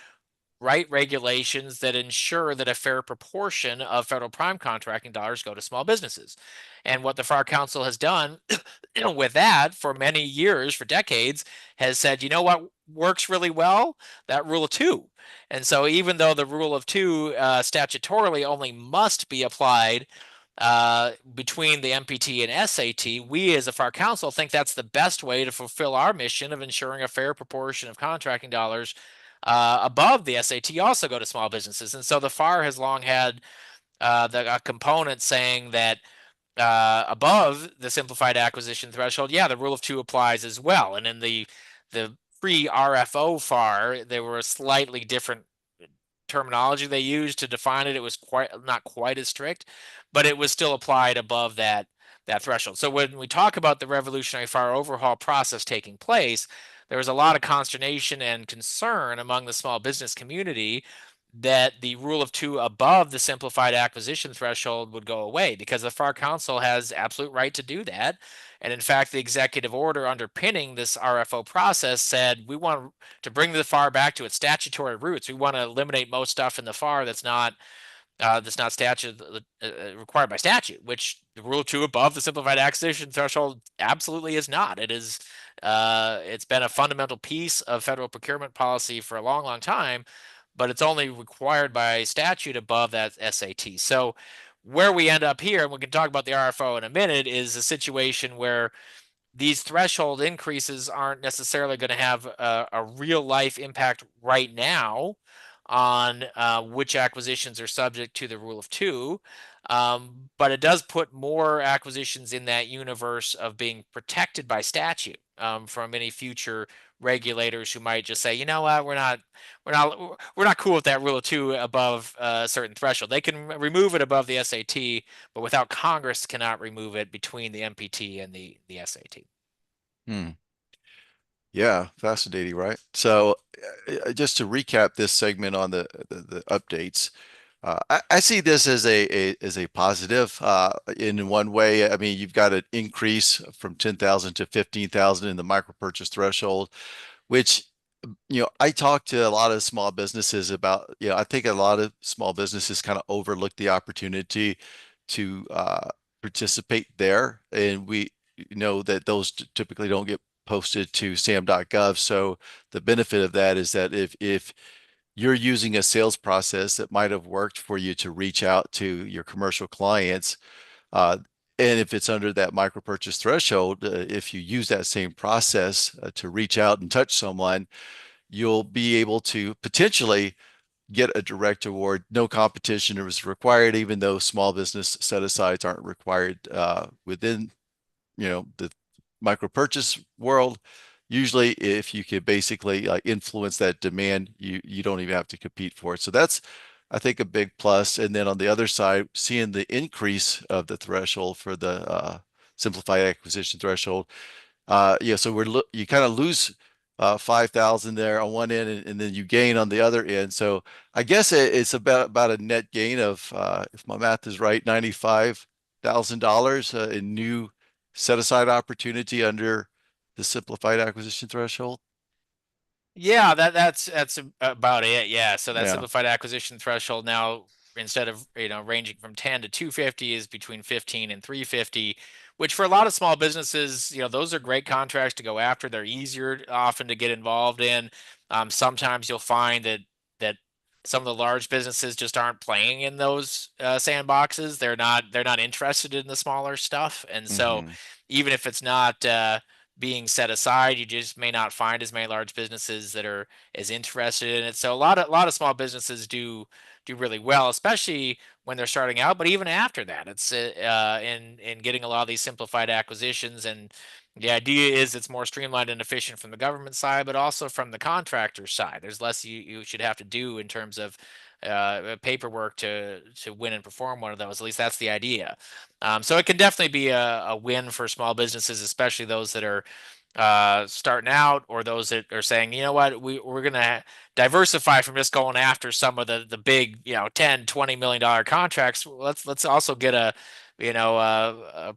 write regulations that ensure that a fair proportion of federal prime contracting dollars go to small businesses. And what the FAR Council has done with that for many years, for decades, has said, you know what works really well? That rule of two. And so even though the rule of two statutorily only must be applied between the MPT and SAT, we as a FAR Council think that's the best way to fulfill our mission of ensuring a fair proportion of contracting dollars above the SAT also go to small businesses. And so the FAR has long had a component saying that above the simplified acquisition threshold, yeah, the rule of two applies as well. And in the pre-RFO FAR, there were a slightly different terminology they used to define it. It was not quite as strict, but it was still applied above that threshold. So when we talk about the revolutionary FAR overhaul process taking place, there was a lot of consternation and concern among the small business community that the rule of two above the simplified acquisition threshold would go away, because the FAR Council has absolute right to do that. And in fact, the executive order underpinning this RFO process said we want to bring the FAR back to its statutory roots. We want to eliminate most stuff in the FAR that's not statute required by statute, which the rule of two above the simplified acquisition threshold absolutely is not. It is it's been a fundamental piece of federal procurement policy for a long, long time, but it's only required by statute above that SAT. So where we end up here, and we can talk about the RFO in a minute, is a situation where these threshold increases aren't necessarily going to have a real life impact right now on which acquisitions are subject to the rule of two. But it does put more acquisitions in that universe of being protected by statute from any future regulators who might just say, you know what, we're not cool with that rule of two above a certain threshold. They can remove it above the SAT, but without Congress cannot remove it between the MPT and the SAT. Hmm. Yeah, fascinating, right? So, just to recap this segment on the updates, I see this as as a positive in one way. I mean, you've got an increase from 10,000 to 15,000 in the micro purchase threshold, which I talk to a lot of small businesses about, I think a lot of small businesses kind of overlook the opportunity to participate there. And we know that those typically don't get posted to sam.gov. So the benefit of that is that if you're using a sales process that might have worked for you to reach out to your commercial clients, uh, and if it's under that micro purchase threshold, if you use that same process to reach out and touch someone, you'll be able to potentially get a direct award. No competition is required, even though small business set asides aren't required within the micro purchase world. Usually, if you could basically influence that demand, you don't even have to compete for it. So that's, I think, a big plus. And then on the other side, seeing the increase of the threshold for the simplified acquisition threshold, yeah, so you kind of lose 5,000 there on one end, and then you gain on the other end. So I guess it's about a net gain of, if my math is right, $95,000 in new set aside opportunity under the simplified acquisition threshold. Yeah, that's about it. Yeah, so that Yeah. simplified acquisition threshold now, instead of ranging from 10 to 250, is between 15 and 350, which for a lot of small businesses, those are great contracts to go after. They're easier often to get involved in. Sometimes you'll find that some of the large businesses just aren't playing in those sandboxes. They're not interested in the smaller stuff, and so Hmm. even if it's not being set aside, you just may not find as many large businesses that are as interested in it. So a lot of small businesses do really well, especially when they're starting out. But even after that, it's in getting a lot of these simplified acquisitions and The idea is it's more streamlined and efficient from the government side, but also from the contractor side. There's less you should have to do in terms of paperwork to win and perform one of those. At least that's the idea. So it can definitely be a win for small businesses, especially those that are starting out, or those that are saying, you know what, we're gonna diversify from just going after some of the big, 10, $20 million contracts. Let's also get a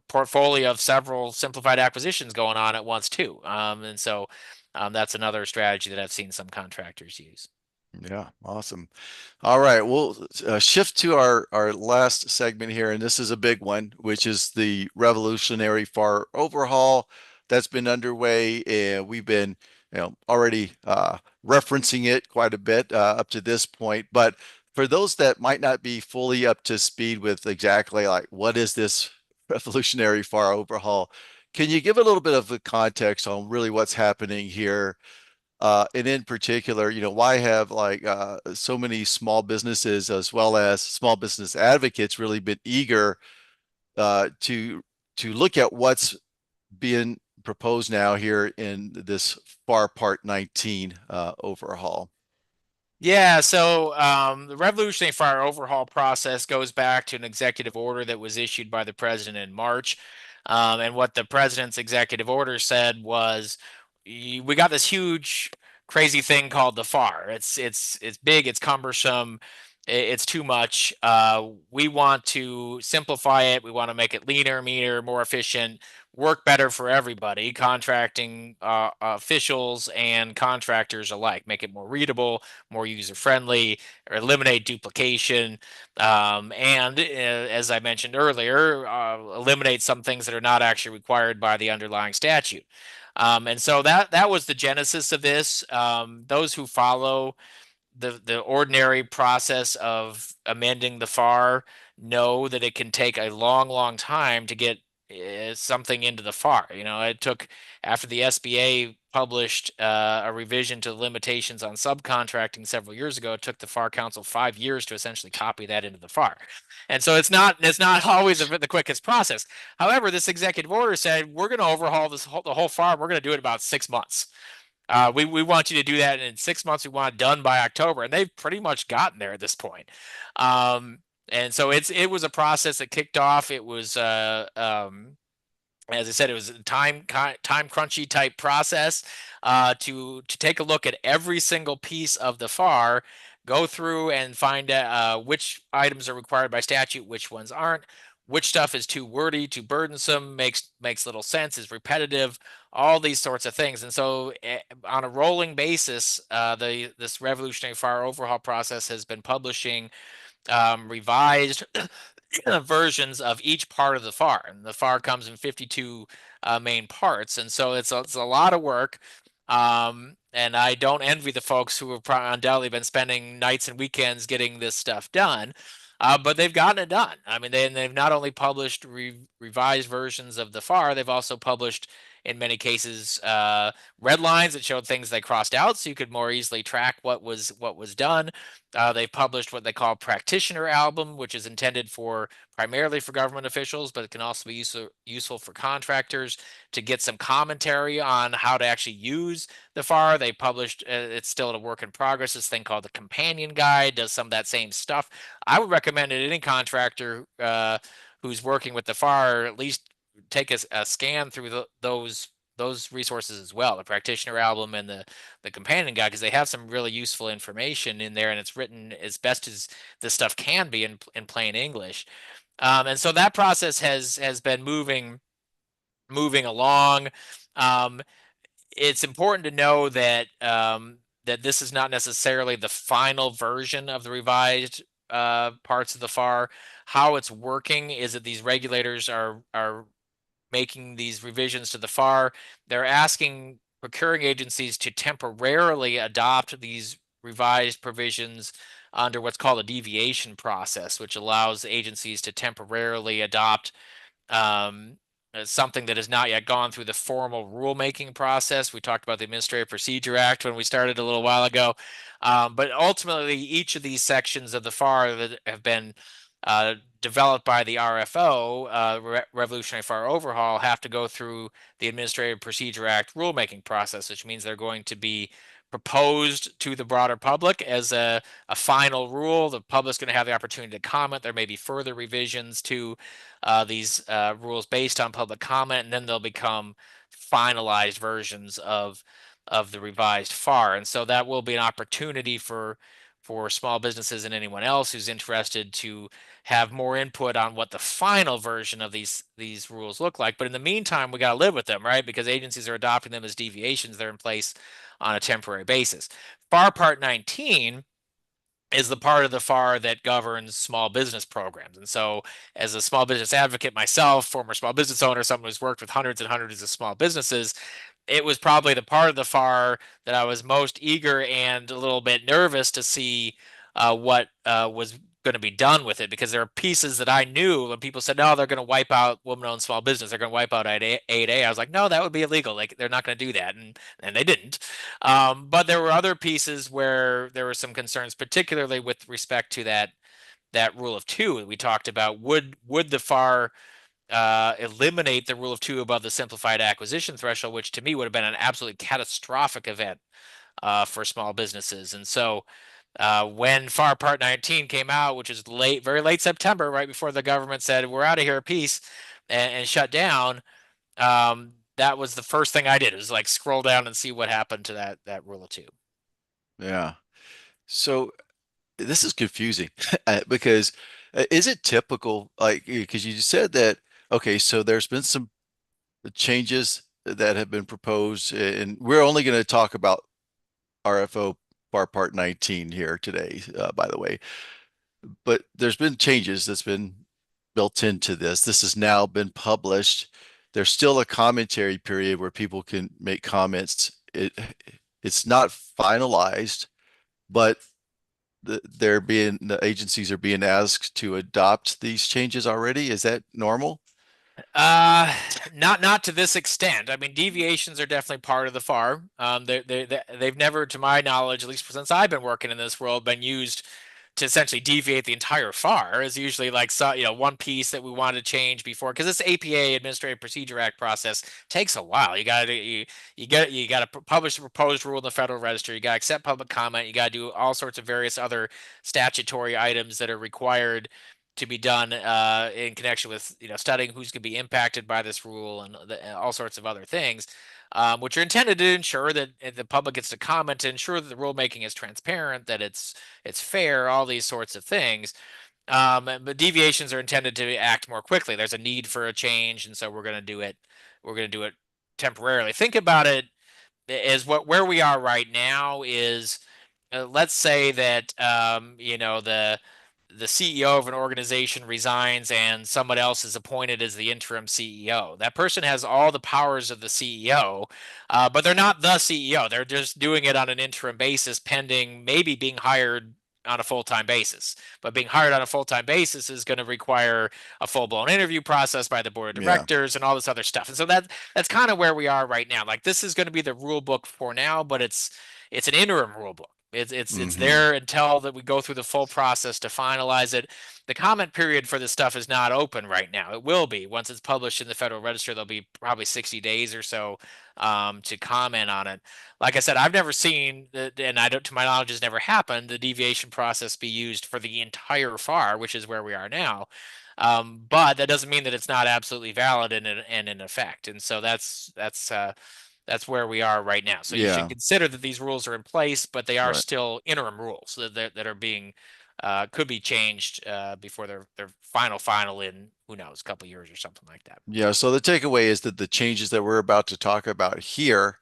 portfolio of several simplified acquisitions going on at once too. And so that's another strategy that I've seen some contractors use. Yeah, awesome. All right, we'll shift to our last segment here, and this is a big one, which is the revolutionary FAR overhaul that's been underway, and we've been, already referencing it quite a bit up to this point. But for those that might not be fully up to speed with exactly like what is this revolutionary FAR overhaul, can you give a little bit of the context on really what's happening here? And in particular, why have like so many small businesses as well as small business advocates really been eager to look at what's being proposed now here in this FAR Part 19 overhaul? Yeah, so the Revolutionary Fire overhaul process goes back to an executive order that was issued by the president in March. And what the president's executive order said was, we got this huge, crazy thing called the FAR. It's big, it's cumbersome, it's too much. We want to simplify it. We want to make it leaner, meaner, more efficient, work better for everybody, contracting officials and contractors alike, make it more readable, more user friendly, or eliminate duplication, and as I mentioned earlier, eliminate some things that are not actually required by the underlying statute. And so that was the genesis of this. Those who follow the ordinary process of amending the FAR know that it can take a long, long time to get something into the FAR. It took, after the SBA published a revision to the limitations on subcontracting several years ago, it took the FAR Council 5 years to essentially copy that into the FAR. And so it's not always the quickest process. However, this executive order said we're going to overhaul the whole FAR. We're going to do it in about 6 months. We want you to do that in 6 months. We want it done by October, and they've pretty much gotten there at this point. And so it was a process that kicked off. It was as I said, it was a time crunchy type process to take a look at every single piece of the FAR, go through and find which items are required by statute, which ones aren't, which stuff is too wordy, too burdensome, makes little sense, is repetitive, all these sorts of things. And so, on a rolling basis, this revolutionary FAR overhaul process has been publishing revised versions of each part of the FAR. And the FAR comes in 52 main parts. And so it's a lot of work. And I don't envy the folks who have undoubtedly been spending nights and weekends getting this stuff done. But they've gotten it done. I mean, they've not only published revised versions of the FAR, they've also published, in many cases, red lines that showed things they crossed out, so you could more easily track what was done. They published what they call practitioner album, which is intended for primarily for government officials, but it can also be useful for contractors to get some commentary on how to actually use the FAR. They published, it's still a work in progress, this thing called the companion guide, does some of that same stuff. I would recommend that any contractor who's working with the FAR at least take a scan through those resources as well, the practitioner album and the companion guide, because they have some really useful information in there, and it's written as best as this stuff can be in plain English. And so that process has been moving along. Um, it's important to know that that this is not necessarily the final version of the revised parts of the FAR. How it's working is that these regulators are making these revisions to the FAR. They're asking procuring agencies to temporarily adopt these revised provisions under what's called a deviation process, which allows agencies to temporarily adopt um, something that has not yet gone through the formal rulemaking process. We talked about the Administrative Procedure Act when we started a little while ago. But ultimately, each of these sections of the FAR that have been developed by the RFO, Revolutionary Fire Overhaul, have to go through the Administrative Procedure Act rulemaking process, which means they're going to be proposed to the broader public as a final rule. The public's going to have the opportunity to comment. There may be further revisions to these rules based on public comment, and then they'll become finalized versions of the revised FAR. And so that will be an opportunity for small businesses and anyone else who's interested to have more input on what the final version of these rules look like. But in the meantime, we got to live with them, right? Because agencies are adopting them as deviations. They're in place on a temporary basis. FAR Part 19 is the part of the FAR that governs small business programs. And so, as a small business advocate myself, former small business owner, someone who's worked with hundreds and hundreds of small businesses, it was probably the part of the FAR that I was most eager and a little bit nervous to see what was going to be done with it, because there are pieces that I knew when people said, no, they're going to wipe out woman-owned small business, they're going to wipe out 8A. I was like, no, that would be illegal. Like, they're not going to do that, and they didn't. But there were other pieces where there were some concerns, particularly with respect to that rule of two we talked about. Would the FAR eliminate the rule of two above the simplified acquisition threshold, which to me would have been an absolutely catastrophic event for small businesses? And so when FAR Part 19 came out, which is late, very late September, right before the government said we're out of here, peace, and shut down, that was the first thing I did. It was like scroll down and see what happened to that rule of two. Yeah. So this is confusing because is it typical, like, because you said that, okay, so there's been some changes that have been proposed, and we're only going to talk about RFO Bar Part 19 here today, by the way. But there's been changes that's been built into this. This has now been published. There's still a commentary period where people can make comments. It's not finalized, but the agencies are being asked to adopt these changes already. Is that normal? Uh, not to this extent. I mean, deviations are definitely part of the FAR. They've never, to my knowledge, at least since I've been working in this world, been used to essentially deviate the entire FAR. Is usually like, so, one piece that we wanted to change before, because this APA, Administrative Procedure Act process, takes a while. You got to publish a proposed rule in the Federal Register. You got to accept public comment. You got to do all sorts of various other statutory items that are required to be done in connection with studying who's going to be impacted by this rule, and all sorts of other things, which are intended to ensure that the public gets to comment, to ensure that the rulemaking is transparent, that it's fair, all these sorts of things. But deviations are intended to act more quickly. There's a need for a change, and so we're going to do it. We're going to do it temporarily. Think about it as where we are right now is, let's say that the CEO of an organization resigns and someone else is appointed as the interim CEO. That person has all the powers of the CEO, but they're not the CEO. They're just doing it on an interim basis, pending maybe being hired on a full-time basis. But being hired on a full-time basis is going to require a full-blown interview process by the board of Yeah. directors and all this other stuff. And so that's kind of where we are right now. Like, this is going to be the rule book for now, but it's an interim rule book. It's Hmm. there until that we go through the full process to finalize it. The comment period for this stuff is not open right now. It will be once it's published in the Federal Register. There'll be probably 60 days or so to comment on it. Like I said, I've never seen, and I don't, to my knowledge, has never happened, the deviation process be used for the entire FAR, which is where we are now. But that doesn't mean that it's not absolutely valid and in effect. And so that's where we are right now. So you should Yeah. consider that these rules are in place, but they are Right. still interim rules that are being could be changed before their final in, who knows, a couple years or something like that. Yeah. So the takeaway is that the changes that we're about to talk about here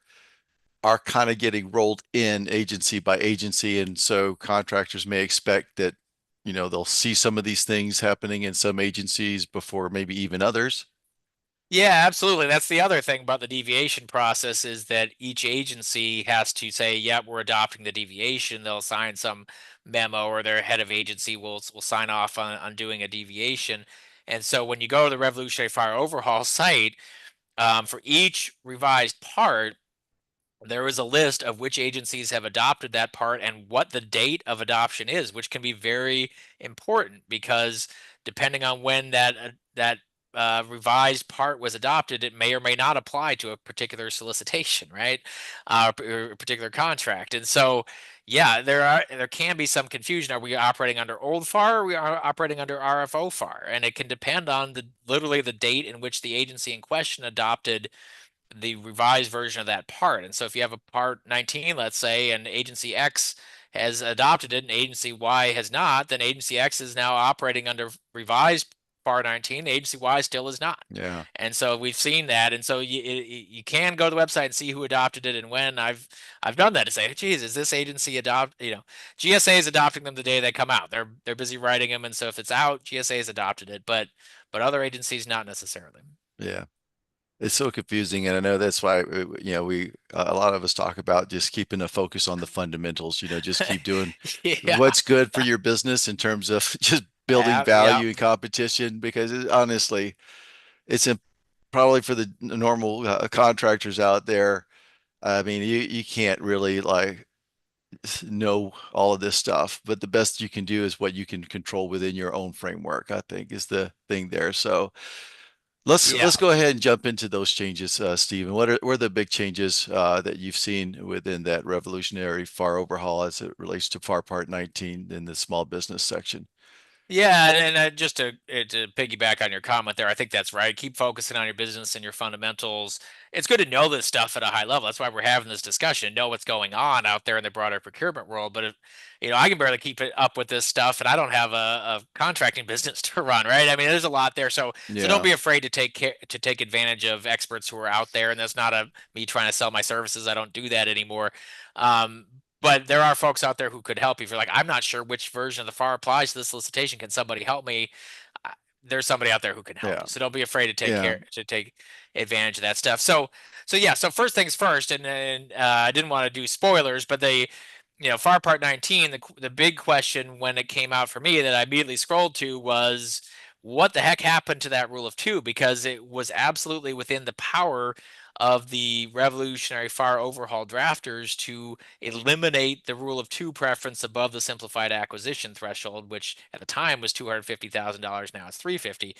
are kind of getting rolled in agency by agency. And so contractors may expect that, they'll see some of these things happening in some agencies before maybe even others. Yeah, absolutely. That's the other thing about the deviation process, is that each agency has to say, "Yep, we're adopting the deviation." They'll sign some memo, or their head of agency will sign off on doing a deviation. And so when you go to the Revolutionary Fire Overhaul site, for each revised part, there is a list of which agencies have adopted that part and what the date of adoption is, which can be very important, because depending on when that revised part was adopted, it may or may not apply to a particular solicitation, right? Or a particular contract. And so, yeah, there can be some confusion. Are we operating under old FAR, or are we operating under RFO FAR? And it can depend on literally the date in which the agency in question adopted the revised version of that part. And so if you have a part 19, let's say, and agency X has adopted it and agency Y has not, then agency X is now operating under revised part 19. Agency Y still is not. Yeah. And so we've seen that. And so you can go to the website and see who adopted it and when. I've done that to say, geez, is this agency adopt? GSA is adopting them the day they come out. They're busy writing them, and so if it's out, GSA has adopted it, but other agencies not necessarily. Yeah. It's so confusing, and I know that's why we a lot of us talk about just keeping a focus on the fundamentals. Just keep doing Yeah. what's good for your business in terms of just building Yeah. value and competition. Because honestly, it's probably for the normal contractors out there. I mean, you can't really like know all of this stuff, but the best you can do is what you can control within your own framework, I think is the thing there. So let's Yeah. go ahead and jump into those changes, Stephen. What are the big changes that you've seen within that revolutionary FAR overhaul as it relates to FAR Part 19 in the small business section? Yeah, and just to piggyback on your comment there, I think that's right. Keep focusing on your business and your fundamentals. It's good to know this stuff at a high level. That's why we're having this discussion, know what's going on out there in the broader procurement world. But if, I can barely keep it up with this stuff, and I don't have a contracting business to run, right? I mean, there's a lot there. So don't Yeah, be afraid to take advantage of experts who are out there. And that's not a me trying to sell my services. I don't do that anymore. Um, but there are folks out there who could help you. If you're like, I'm not sure which version of the FAR applies to this solicitation, can somebody help me? There's somebody out there who can help yeah, you. So don't be afraid to yeah, take advantage of that stuff. So yeah. So first things first, and I didn't want to do spoilers, but FAR Part 19, the big question when it came out for me that I immediately scrolled to was, what the heck happened to that rule of two? Because it was absolutely within the power of the revolutionary FAR overhaul drafters to eliminate the rule of two preference above the simplified acquisition threshold, which at the time was $250,000. Now it's 350.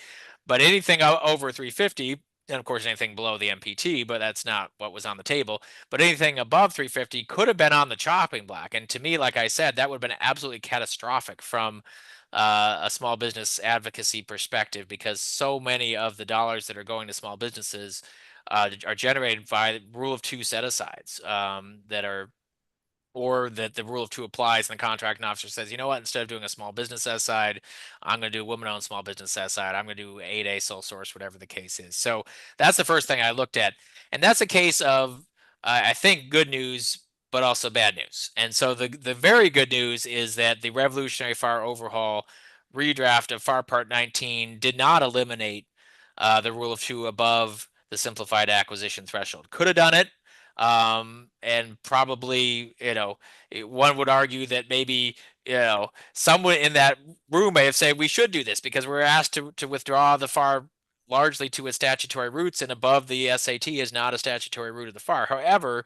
But anything over 350, and of course anything below the MPT, but that's not what was on the table. But anything above 350 could have been on the chopping block. And to me, like I said, that would have been absolutely catastrophic from a small business advocacy perspective, because so many of the dollars that are going to small businesses are generated by rule of two set asides that are, or that the rule of two applies and the contracting officer says, you know what, instead of doing a small business set aside, I'm going to do a woman owned small business set aside. I'm going to do 8A sole source, whatever the case is. So that's the first thing I looked at. And that's a case of, I think, good news, but also bad news. And so the very good news is that the revolutionary FAR overhaul redraft of FAR Part 19 did not eliminate the rule of two above the simplified acquisition threshold. Could have done it. And probably, one would argue that maybe, someone in that room may have said we should do this because we're asked to withdraw the FAR largely to its statutory roots, and above the SAT is not a statutory root of the FAR. However,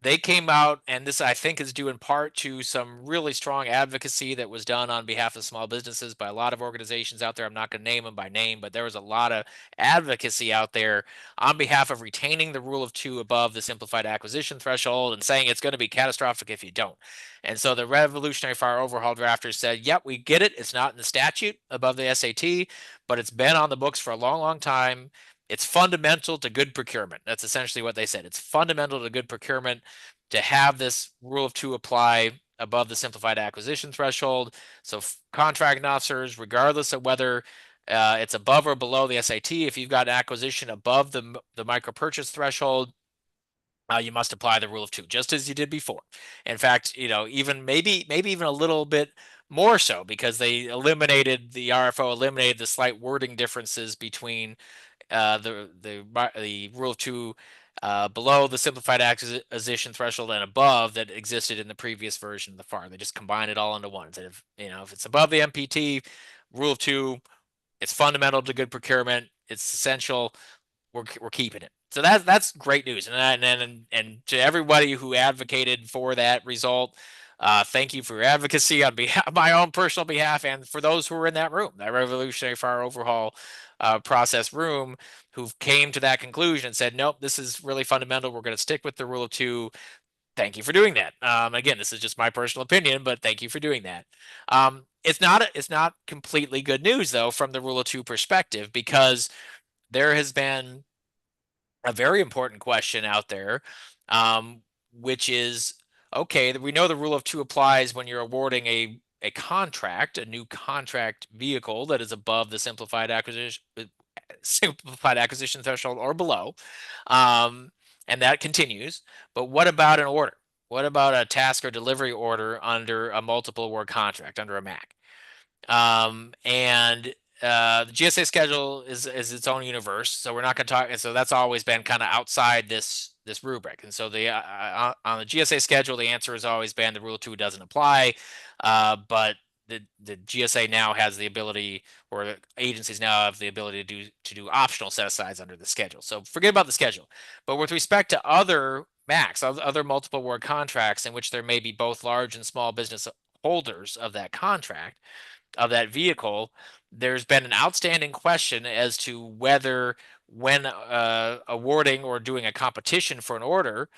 they came out, and this I think is due in part to some really strong advocacy that was done on behalf of small businesses by a lot of organizations out there. I'm not going to name them by name, but there was a lot of advocacy out there on behalf of retaining the rule of two above the simplified acquisition threshold and saying it's going to be catastrophic if you don't. And so the revolutionary FAR overhaul drafters said, yep, we get it. It's not in the statute above the SAT, but it's been on the books for a long, long time. It's fundamental to good procurement. That's essentially what they said. It's fundamental to good procurement to have this rule of two apply above the simplified acquisition threshold. So contracting officers, regardless of whether it's above or below the SAT, if you've got an acquisition above the micro purchase threshold, you must apply the rule of two, just as you did before. In fact, even maybe even a little bit more so, because they eliminated the RFO eliminated the slight wording differences between the rule of two below the simplified acquisition threshold and above that existed in the previous version of the FAR. They just combined it all into one. Instead of, if it's above the MPT, rule of two, it's fundamental to good procurement. It's essential. We're keeping it. So that's great news. And to everybody who advocated for that result, Thank you for your advocacy on behalf, my own personal behalf, and for those who were in that room, that revolutionary fire overhaul process room, who came to that conclusion and said, nope, this is really fundamental. We're going to stick with the rule of two. Thank you for doing that. Again, this is just my personal opinion, but thank you for doing that. It's not completely good news though from the rule of two perspective, because there has been a very important question out there, um, which is, okay, we know the rule of two applies when you're awarding a contract, a new contract vehicle that is above the simplified acquisition threshold or below, um, and that continues. But what about an order? What about a task or delivery order under a multiple award contract, under a MAC? And the GSA schedule is its own universe, so we're not going to talk. And so that's always been kind of outside this rubric. And so the on the GSA schedule, the answer has always been the Rule 2 doesn't apply. But the GSA now has the ability, or the agencies now have the ability to do optional set asides under the schedule. So forget about the schedule. But with respect to other MACs, other multiple award contracts in which there may be both large and small business holders of that contract, of that vehicle, there's been an outstanding question as to whether, when awarding or doing a competition for an order,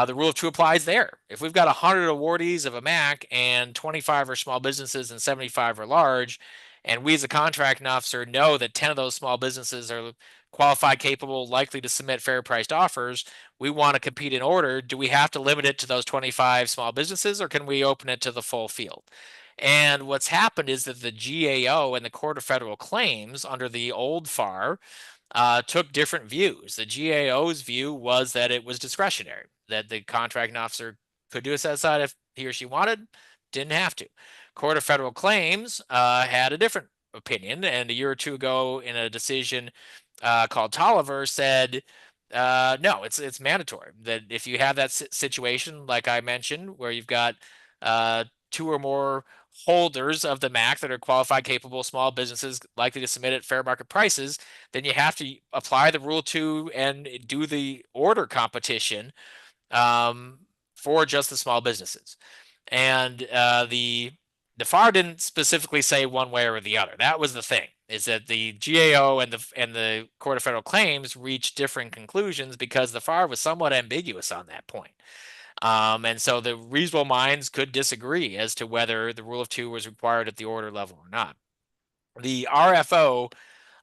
the rule of two applies there. If we've got 100 awardees of a MAC and 25 are small businesses and 75 are large, and we as a contracting officer know that 10 of those small businesses are qualified, capable, likely to submit fair priced offers, we want to compete in order. Do we have to limit it to those 25 small businesses, or can we open it to the full field? And what's happened is that the GAO and the Court of Federal Claims under the old FAR took different views. The GAO's view was that it was discretionary, that the contracting officer could do a set aside if he or she wanted, didn't have to. Court of Federal Claims had a different opinion, and a year or two ago, in a decision called Tolliver, said, no, it's mandatory. That if you have that situation, like I mentioned, where you've got two or more holders of the MAC that are qualified, capable small businesses likely to submit at fair market prices, then you have to apply the rule two and do the order competition um, for just the small businesses. And the FAR didn't specifically say one way or the other. That was the thing, is that the GAO and the Court of Federal Claims reached different conclusions because the FAR was somewhat ambiguous on that point. And so the reasonable minds could disagree as to whether the rule of two was required at the order level or not. The RFO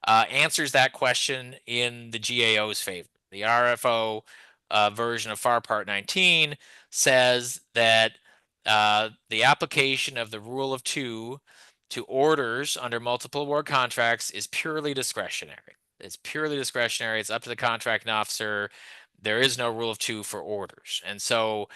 answers that question in the GAO's favor. The RFO version of FAR Part 19 says that the application of the rule of two to orders under multiple award contracts is purely discretionary. It's purely discretionary. It's up to the contracting officer. There is no rule of two for orders. And so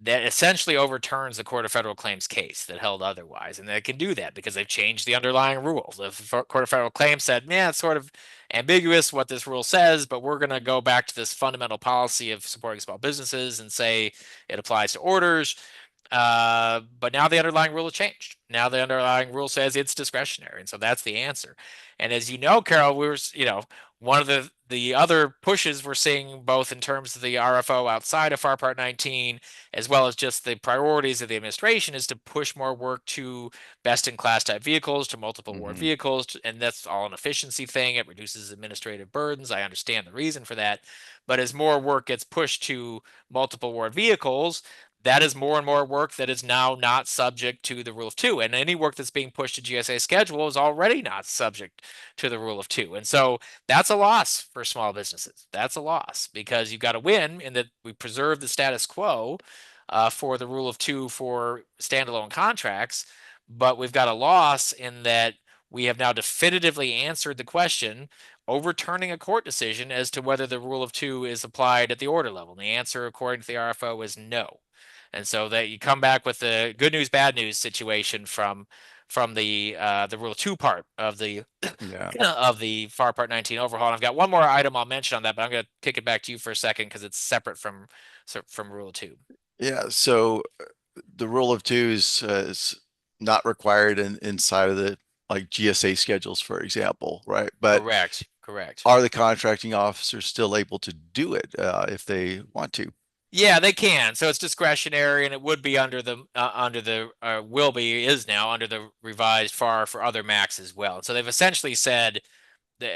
that essentially overturns the Court of Federal Claims case that held otherwise. And they can do that because they've changed the underlying rules. The Court of Federal Claims said, yeah, it's sort of ambiguous what this rule says, but we're going to go back to this fundamental policy of supporting small businesses and say it applies to orders. But now the underlying rule has changed. Now the underlying rule says it's discretionary. And so that's the answer. And as you know, Carol, one of the other pushes we're seeing both in terms of the RFO outside of FAR Part 19, as well as just the priorities of the administration, is to push more work to best-in-class type vehicles, to multiple award Mm-hmm. vehicles, and that's all an efficiency thing. It reduces administrative burdens. I understand the reason for that. But as more work gets pushed to multiple award vehicles, that is more and more work that is now not subject to the rule of two. And any work that's being pushed to GSA schedule is already not subject to the rule of two. And so that's a loss for small businesses. That's a loss because you've got to win in that we preserve the status quo for the rule of two for standalone contracts, but we've got a loss in that we have now definitively answered the question, overturning a court decision as to whether the rule of two is applied at the order level. And the answer, according to the RFO, is no. And so that you come back with the good news, bad news situation from the rule of two part of the Yeah. of the FAR Part 19 overhaul. And I've got one more item I'll mention on that, but I'm going to kick it back to you for a second because it's separate from Rule 2. Yeah. So the rule of two is not required inside of the like GSA schedules, for example, right? But Correct. Correct. are the contracting officers still able to do it if they want to? Yeah, they can. So it's discretionary, and it would be under the will be is now under the revised FAR for other Macs as well. So they've essentially said the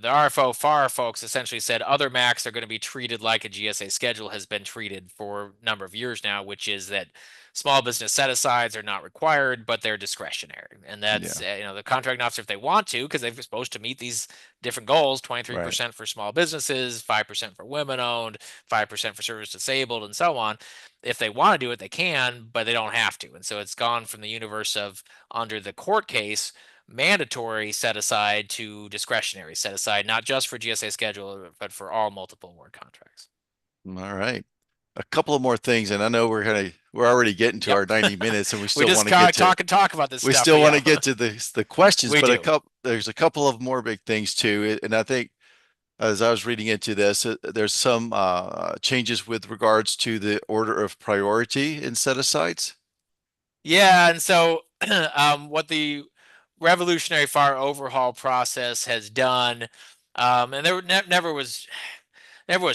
RFO FAR folks essentially said other Macs are going to be treated like a GSA schedule has been treated for a number of years now, which is that small business set asides are not required, but they're discretionary. And that's Yeah, the contracting officer, if they want to, because they're supposed to meet these different goals, right. 23% for small businesses, 5% for women owned, 5% for service disabled, and so on. If they want to do it, they can, but they don't have to. And so it's gone from the universe of under the court case mandatory set aside to discretionary set aside, not just for GSA schedule, but for all multiple award contracts. All right. A couple of more things, and I know we're already getting to Yep. our 90 minutes, and we We still just want to get to talk about this we stuff, still but want yeah, to get to the questions, we but do. there's a couple of more big things too. And I think as I was reading into this, there's some changes with regards to the order of priority in set asides. Yeah, and so what the revolutionary fire overhaul process has done, and there never was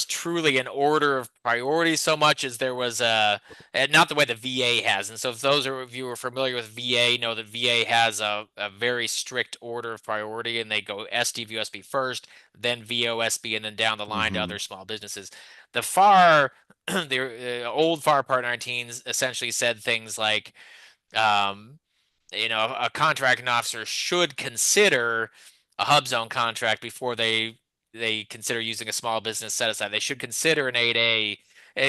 truly an order of priority so much as there was and not the way the VA has. And so if those of you who are familiar with VA know that VA has a very strict order of priority, and they go SDVOSB first, then VOSB, and then down the line to Hmm. other small businesses. The FAR, the old FAR Part 19s essentially said things like, um, a contracting officer should consider a hub zone contract before they consider using a small business set aside. They should consider an 8A.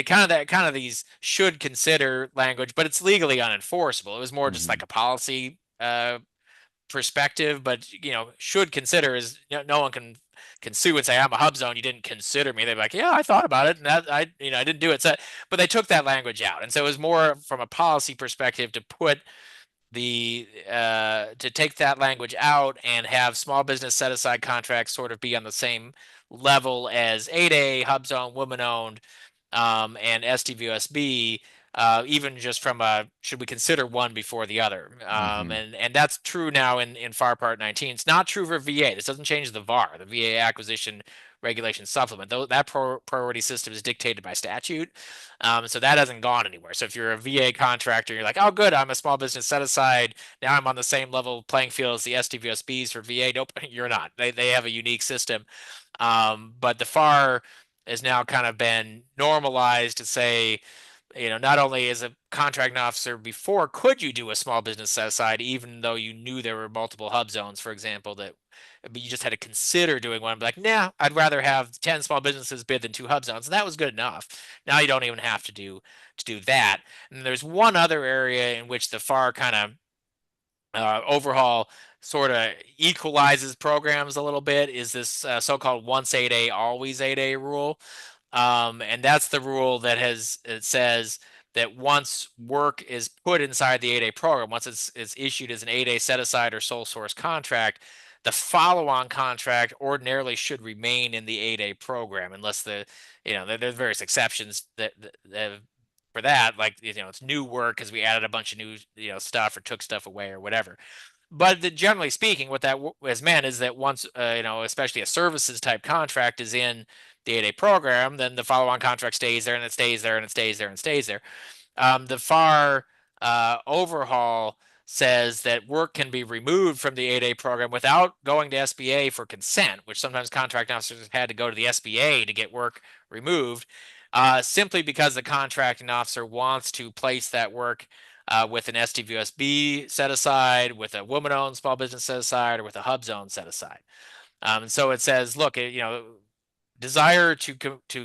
Kind of these should consider language, but it's legally unenforceable. It was more just like Hmm. a policy perspective, but should consider is no one can sue and say I'm a hub zone. You didn't consider me. They're like, yeah, I thought about it, and that I didn't do it. So, but they took that language out, and so it was more from a policy perspective to put the to take that language out and have small business set aside contracts sort of be on the same level as 8A, Hub Zone, women owned, and STVOSB, even just from a should we consider one before the other? Hmm. And that's true now in FAR Part 19. It's not true for VA. This doesn't change the VAR, the VA Acquisition Regulation Supplement. Though that priority system is dictated by statute, so that hasn't gone anywhere. So if you're a VA contractor, you're like, oh, good, I'm a small business set aside. Now I'm on the same level playing field as the STVSBs for VA. Nope, you're not. They have a unique system. But the FAR has now kind of been normalized to say, not only as a contracting officer before could you do a small business set aside, even though you knew there were multiple hub zones, for example, that but you just had to consider doing one. Like, nah, I'd rather have 10 small businesses bid than two hub zones, and that was good enough. Now you don't even have to do that. And there's one other area in which the FAR kind of overhaul sort of equalizes programs a little bit is this so-called once 8A always 8A rule. And that's the rule that it says that once work is put inside the 8A program, once it's issued as an 8A set aside or sole source contract, the follow-on contract ordinarily should remain in the 8A program unless there's various exceptions that for that, like it's new work because we added a bunch of new stuff or took stuff away or whatever. But generally speaking, what that has meant is that once, especially a services type contract is in the 8A program, then the follow on contract stays there and it stays there and it stays there and stays there. The FAR overhaul says that work can be removed from the 8A program without going to SBA for consent, which sometimes contract officers had to go to the SBA to get work removed, simply because the contracting officer wants to place that work with an STVSB set aside, with a woman-owned small business set aside, or with a hub zone set aside. And so it says, look, desire to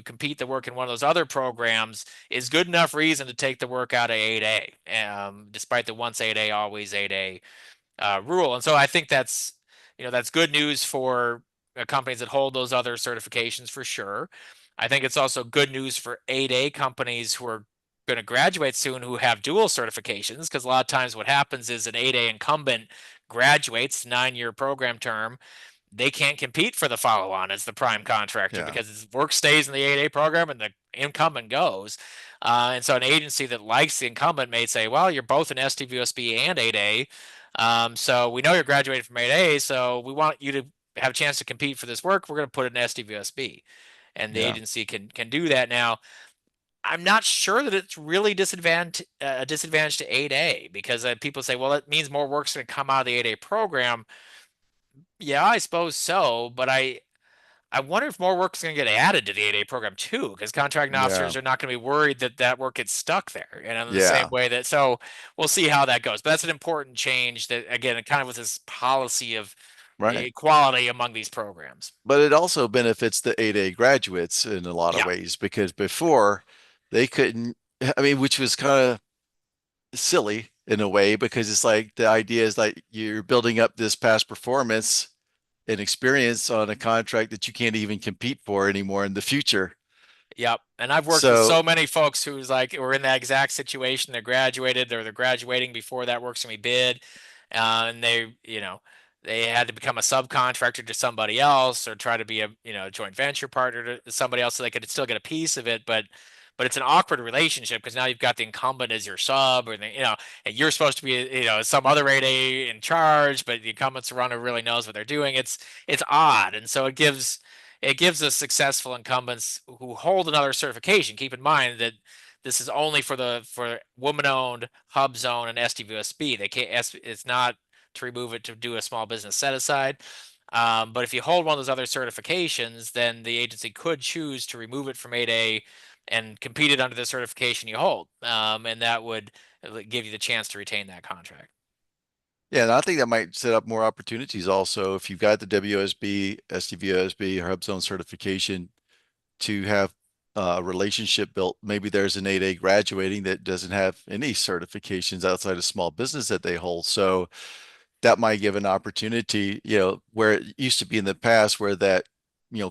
compete the work in one of those other programs is good enough reason to take the work out of 8A, despite the once 8A always 8A rule. And so I think that's good news for companies that hold those other certifications for sure. I think it's also good news for 8A companies who are going to graduate soon who have dual certifications, because a lot of times what happens is an 8A incumbent graduates 9-year program term, they can't compete for the follow-on as the prime contractor Yeah. because his work stays in the 8A program and the incumbent goes. And so an agency that likes the incumbent may say, well, you're both an STVOSB and 8A. So we know you're graduating from 8A, so we want you to have a chance to compete for this work. We're going to put it in STVOSB. And the Yeah. agency can do that now. I'm not sure that it's really a disadvantage to 8A because people say, well, it means more work's going to come out of the 8A program. Yeah, I suppose so, but I wonder if more work is going to get added to the 8A program too, because contracting Yeah. officers are not going to be worried that that work gets stuck there. And in the same Yeah. way that, so we'll see how that goes. But that's an important change that, again, it kind of was this policy of Right. equality among these programs. But it also benefits the 8A graduates in a lot of Yeah. ways because before they couldn't, I mean, which was kind of silly in a way because it's like the idea is like you're building up this past performance and experience on a contract that you can't even compete for anymore in the future. Yep. And I've worked with So, so many folks who's like were in that exact situation. They're graduated or they're graduating before that work's gonna be bid. And they had to become a subcontractor to somebody else or try to be a joint venture partner to somebody else so they could still get a piece of it. But it's an awkward relationship because now you've got the incumbent as your sub and you're supposed to be, some other 8A in charge, but the incumbent's the one who really knows what they're doing. It's odd. And so it gives us successful incumbents who hold another certification. Keep in mind that this is only for woman-owned hub zone and SDVSB. They can't. It's not to remove it to do a small business set aside. But if you hold one of those other certifications, then the agency could choose to remove it from 8A and compete it under the certification you hold, and that would give you the chance to retain that contract. yeah, and I think that might set up more opportunities also if you've got the WOSB, SDVOSB, or Hub Zone certification to have a relationship built. Maybe there's an 8A graduating that doesn't have any certifications outside of small business that they hold. So that might give an opportunity, where it used to be in the past where that,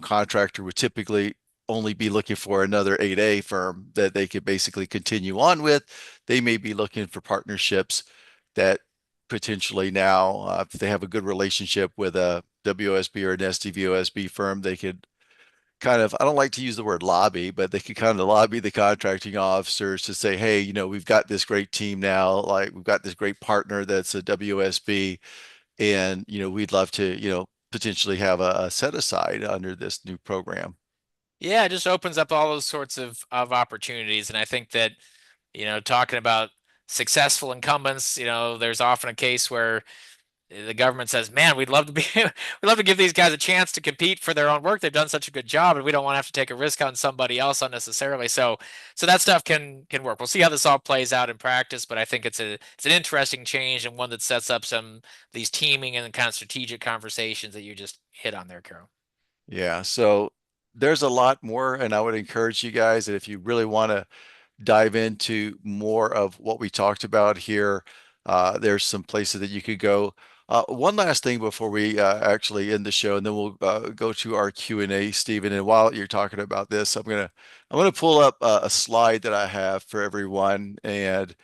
contractor would typically only be looking for another 8A firm that they could basically continue on with. They may be looking for partnerships that potentially now, if they have a good relationship with a WOSB or an SDVOSB firm, they could kind of, I don't like to use the word lobby, but they could kind of lobby the contracting officers to say, hey, we've got this great team now, like we've got this great partner that's a WSB, and we'd love to, potentially have a set aside under this new program. Yeah, it just opens up all those sorts of opportunities, and I think that talking about successful incumbents, there's often a case where the government says, "Man, we'd love to be, we'd love to give these guys a chance to compete for their own work. They've done such a good job, and we don't want to have to take a risk on somebody else unnecessarily." So that stuff can work. We'll see how this all plays out in practice, but I think it's an interesting change and one that sets up some these teaming and kind of strategic conversations that you just hit on there, Carol. Yeah, so there's a lot more, and I would encourage you guys that if you really want to dive into more of what we talked about here, there's some places that you could go. One last thing before we actually end the show, and then we'll go to our Q&A, Stephen. And while you're talking about this, I'm gonna pull up a slide that I have for everyone, and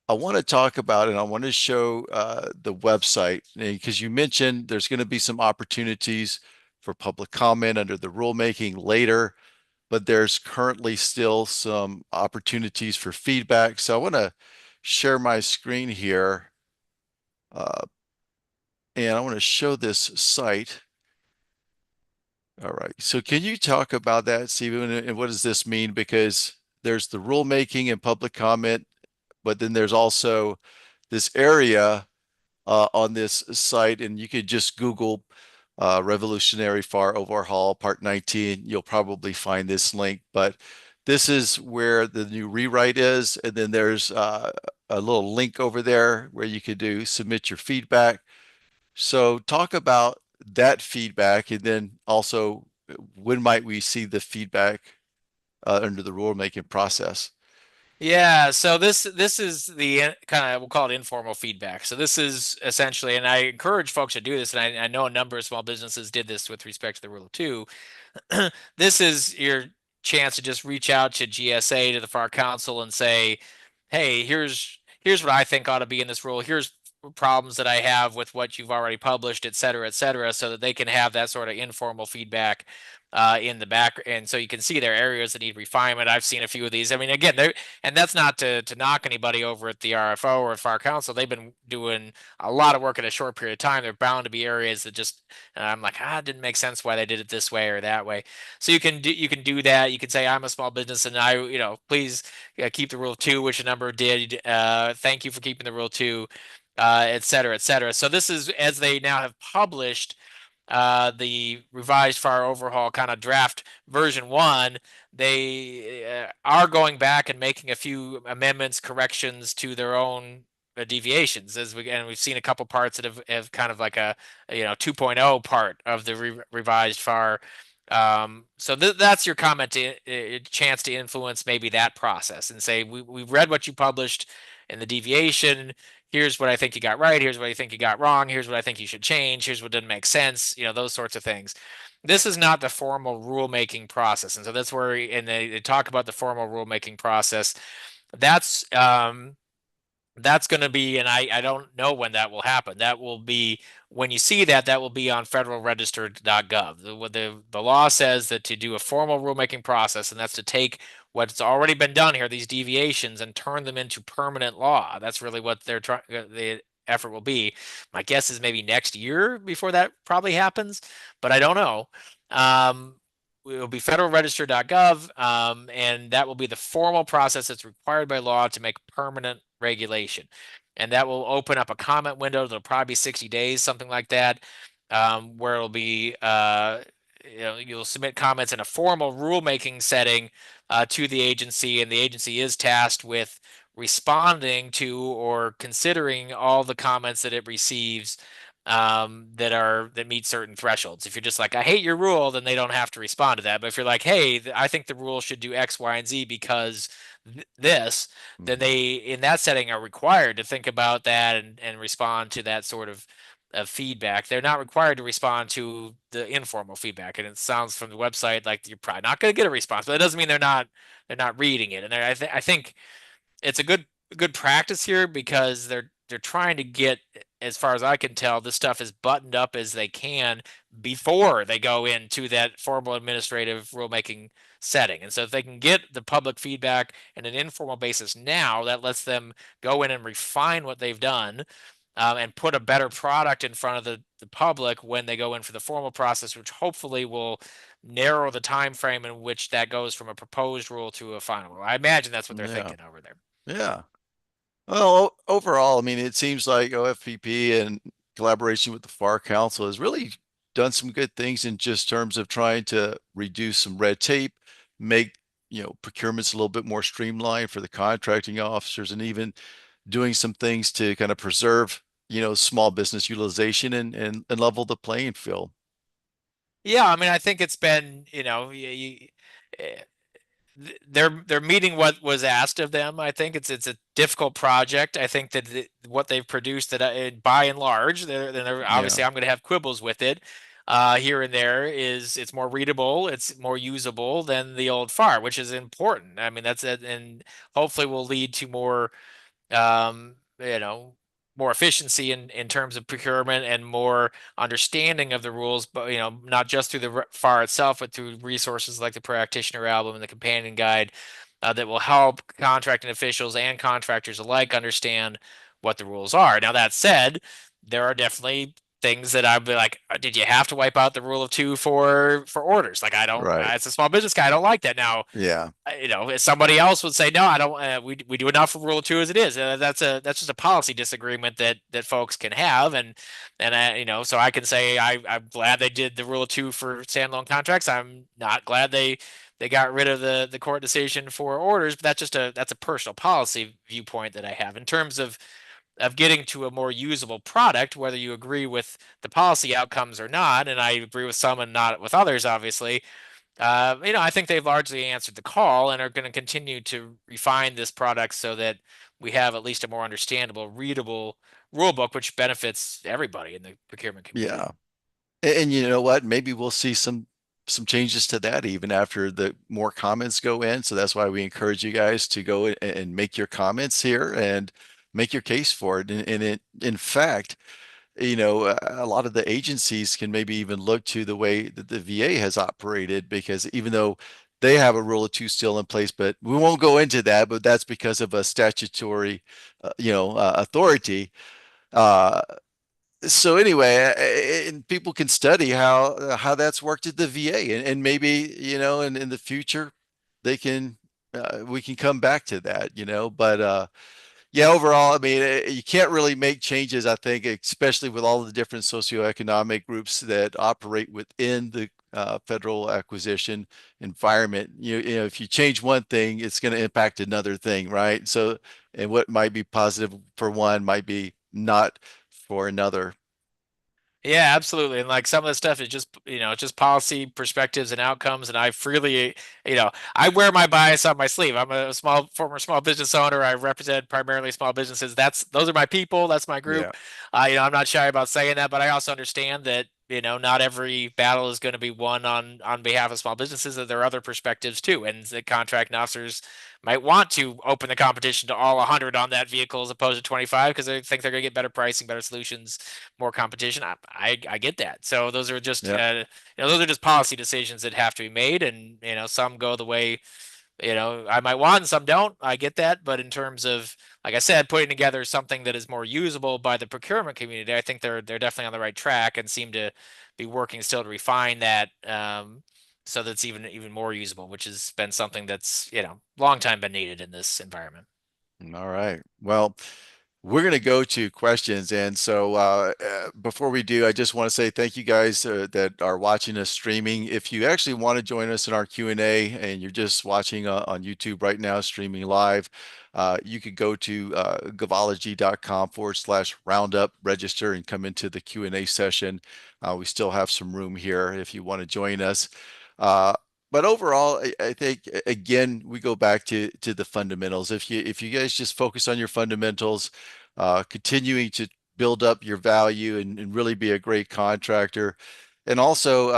I want to talk about it. I want to show the website because you mentioned there's going to be some opportunities for public comment under the rulemaking later, but there's currently still some opportunities for feedback. So I want to share my screen here, uh, and I want to show this site. All right. So can you talk about that, Stephen, and what does this mean? Because there's the rulemaking and public comment, but then there's also this area on this site, and you could just Google Revolutionary Far Overhaul Part 19. You'll probably find this link, but this is where the new rewrite is. And then there's a little link over there where you could submit your feedback. So talk about that feedback, and then also when might we see the feedback under the rulemaking process? Yeah, so this is the kind of we'll call it informal feedback. So this is essentially, and I encourage folks to do this, and I know a number of small businesses did this with respect to the Rule 2. This is your chance to just reach out to GSA, to the FAR Council, and say, "Hey, here's what I think ought to be in this rule. Here's problems that I have with what you've already published, et cetera, so that they can have that sort of informal feedback in the back. And so you can see there are areas that need refinement. I've seen a few of these. I mean, again, and that's not to knock anybody over at the RFO or FAR Council. They've been doing a lot of work in a short period of time. There are bound to be areas that just, I'm like, it didn't make sense why they did it this way or that way. So you can do that. You can say, I'm a small business and please keep the rule of two, which a number did. Thank you for keeping the rule of two, et cetera, et cetera. So this is as they now have published the revised FAR overhaul kind of draft version one, they are going back and making a few amendments, corrections to their own deviations. We've seen a couple parts that have kind of like a 2.0 part of the revised FAR. So that's your comment to chance to influence maybe that process and say we've read what you published in the deviation. Here's what I think you got right. Here's what I think you got wrong. Here's what I think you should change. Here's what didn't make sense. Those sorts of things. This is not the formal rulemaking process, and so that's where and they talk about the formal rulemaking process. That's that's going to be, and I don't know when that will happen. That will be when you see that, that will be on federalregister.gov. The law says that to do a formal rulemaking process, and that's to take what's already been done here, these deviations, and turn them into permanent law. That's really what they're trying. The effort will be. My guess is maybe next year before that probably happens, but I don't know. It will be federalregister.gov, and that will be the formal process that's required by law to make permanent regulation. And that will open up a comment window. It'll probably be 60 days, something like that, where it'll be, you'll submit comments in a formal rulemaking setting to the agency, and the agency is tasked with responding to or considering all the comments that it receives that meet certain thresholds. If you're just like, I hate your rule, then they don't have to respond to that. But if you're like, hey, I think the rule should do X, Y, and Z because this, then Mhm. they in that setting are required to think about that and respond to that sort of feedback. They're not required to respond to the informal feedback. And it sounds from the website like you're probably not going to get a response, but that doesn't mean they're not reading it. And I think it's a good practice here because they're trying to get, as far as I can tell, this stuff as buttoned up as they can before they go into that formal administrative rulemaking setting. And so if they can get the public feedback in an informal basis now, that lets them go in and refine what they've done, and put a better product in front of the public when they go in for the formal process, which hopefully will narrow the time frame in which that goes from a proposed rule to a final rule. I imagine that's what they're Yeah. thinking over there. Yeah. Well, overall, I mean, it seems like OFPP and collaboration with the FAR Council has really done some good things in just terms of trying to reduce some red tape, make, procurements a little bit more streamlined for the contracting officers, and even doing some things to kind of preserve, small business utilization and level the playing field. Yeah, I mean, I think it's been, eh, they're meeting what was asked of them. I think it's a difficult project. I think that what they've produced, that by and large, Yeah. obviously I'm going to have quibbles with it here and there. Is it's more readable, it's more usable than the old FAR, which is important. I mean, that's it, and hopefully will lead to more um, you know, more efficiency in terms of procurement and more understanding of the rules, but not just through the FAR itself, but through resources like the practitioner album and the companion guide that will help contracting officials and contractors alike understand what the rules are. Now, that said, there are definitely things that I'd be like, did you have to wipe out the rule of two for orders? Like, I don't, Right. as a small business guy, I don't like that. Now, Yeah. if somebody else would say, no, I don't, we do enough for rule two as it is. That's just a policy disagreement that folks can have. And so I can say, I'm glad they did the rule of two for standalone contracts. I'm not glad they got rid of the court decision for orders, but that's a personal policy viewpoint that I have in terms of getting to a more usable product, whether you agree with the policy outcomes or not. And I agree with some and not with others, obviously. I think they've largely answered the call and are going to continue to refine this product so that we have at least a more understandable, readable rule book, which benefits everybody in the procurement community. Yeah. And you know what? Maybe we'll see some changes to that even after the more comments go in. So that's why we encourage you guys to go and make your comments here. And make your case for it. And in fact, a lot of the agencies can maybe even look to the way that the VA has operated, because even though they have a rule of two still in place, but we won't go into that, but that's because of a statutory, authority. Uh, so anyway, and people can study how that's worked at the VA, and maybe in the future they can we can come back to that, but yeah, overall, I mean, you can't really make changes, I think, especially with all the different socioeconomic groups that operate within the federal acquisition environment. If you change one thing, it's going to impact another thing, right? So, and what might be positive for one might be not for another. Yeah, absolutely. And like some of the stuff is just, just policy perspectives and outcomes. And I freely, I wear my bias on my sleeve. I'm a former small business owner. I represent primarily small businesses. Those are my people. That's my Yeah. group. I'm not shy about saying that, but I also understand that, not every battle is going to be won on behalf of small businesses. That there are other perspectives too. And the contract officers might want to open the competition to all 100 on that vehicle as opposed to 25 because they think they're going to get better pricing, better solutions, more competition. I get that. So those are just Yeah. those are just policy decisions that have to be made, and some go the way I might want, and some don't. I get that, but in terms of, like I said, putting together something that is more usable by the procurement community, I think they're definitely on the right track and seem to be working still to refine that. So that's even more usable, which has been something that's long time been needed in this environment. All right. Well, we're going to go to questions. And so before we do, I just want to say thank you guys that are watching us streaming. If you actually want to join us in our Q&A and you're just watching on YouTube right now, streaming live, you could go to govology.com/roundup, register, and come into the Q&A session. We still have some room here if you want to join us. Uh, but overall, I think again we go back to the fundamentals. If you guys just focus on your fundamentals, continuing to build up your value and really be a great contractor. And also,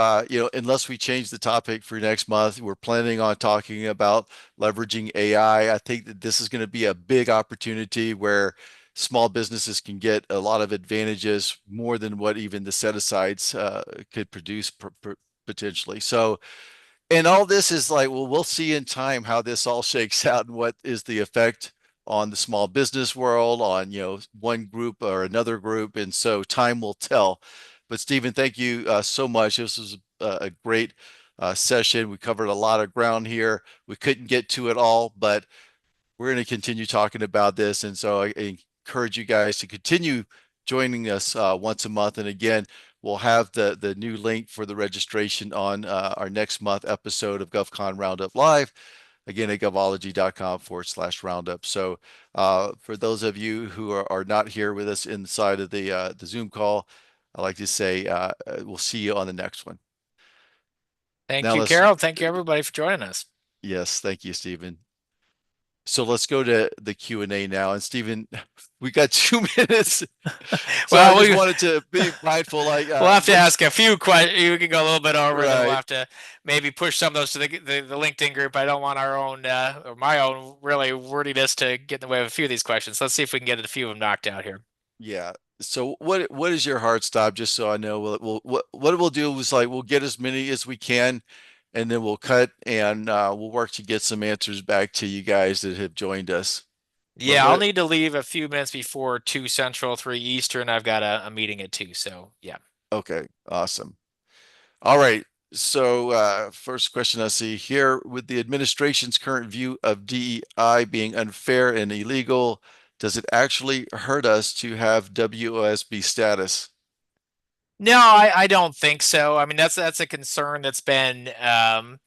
unless we change the topic for next month, we're planning on talking about leveraging AI. I think that this is going to be a big opportunity where small businesses can get a lot of advantages more than what even the set asides could produce potentially. So, and all this is like, well, we'll see in time how this all shakes out and what is the effect on the small business world, on, one group or another group. And so time will tell. But Stephen, thank you so much. This was a great session. We covered a lot of ground here. We couldn't get to it all, but we're going to continue talking about this. And so I encourage you guys to continue joining us once a month. And again, we'll have the new link for the registration on our next month episode of GovCon Roundup Live. Again, at govology.com/roundup. So for those of you who are not here with us inside of the Zoom call, I'd like to say we'll see you on the next one. Thank Now you, let's, Carol. Thank you, everybody, for joining us. yes, thank you, Stephen. So let's go to the Q&A now. And Stephen, we got 2 minutes. So I Well, just wanted to be mindful, like, we'll have to what is ask a few questions. You can go a little bit over, and then we'll right? have to maybe push some of those to the LinkedIn group. I don't want our own or my own really wordiness to get in the way of a few of these questions. Let's see if we can get a few of them knocked out here. Yeah. So what is your hard stop? Just so I know, what we'll do is like we'll get as many as we can, and then we'll cut and we'll work to get some answers back to you guys that have joined us. But Yeah, I'll what? need to leave a few minutes before 2 Central, 3 Eastern. I've got a meeting at 2. So, yeah. Okay, awesome. All right. So, first question I see here, with the administration's current view of DEI being unfair and illegal, does it actually hurt us to have WOSB status? No, I don't think so. I mean, that's a concern that's been out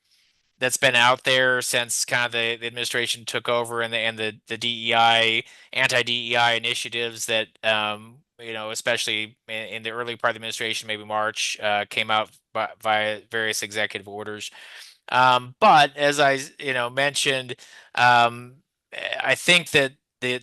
there since kind of the administration took over, and the DEI anti-DEI initiatives that especially in the early part of the administration, maybe March, came out via various executive orders. But as I mentioned, um, I think that the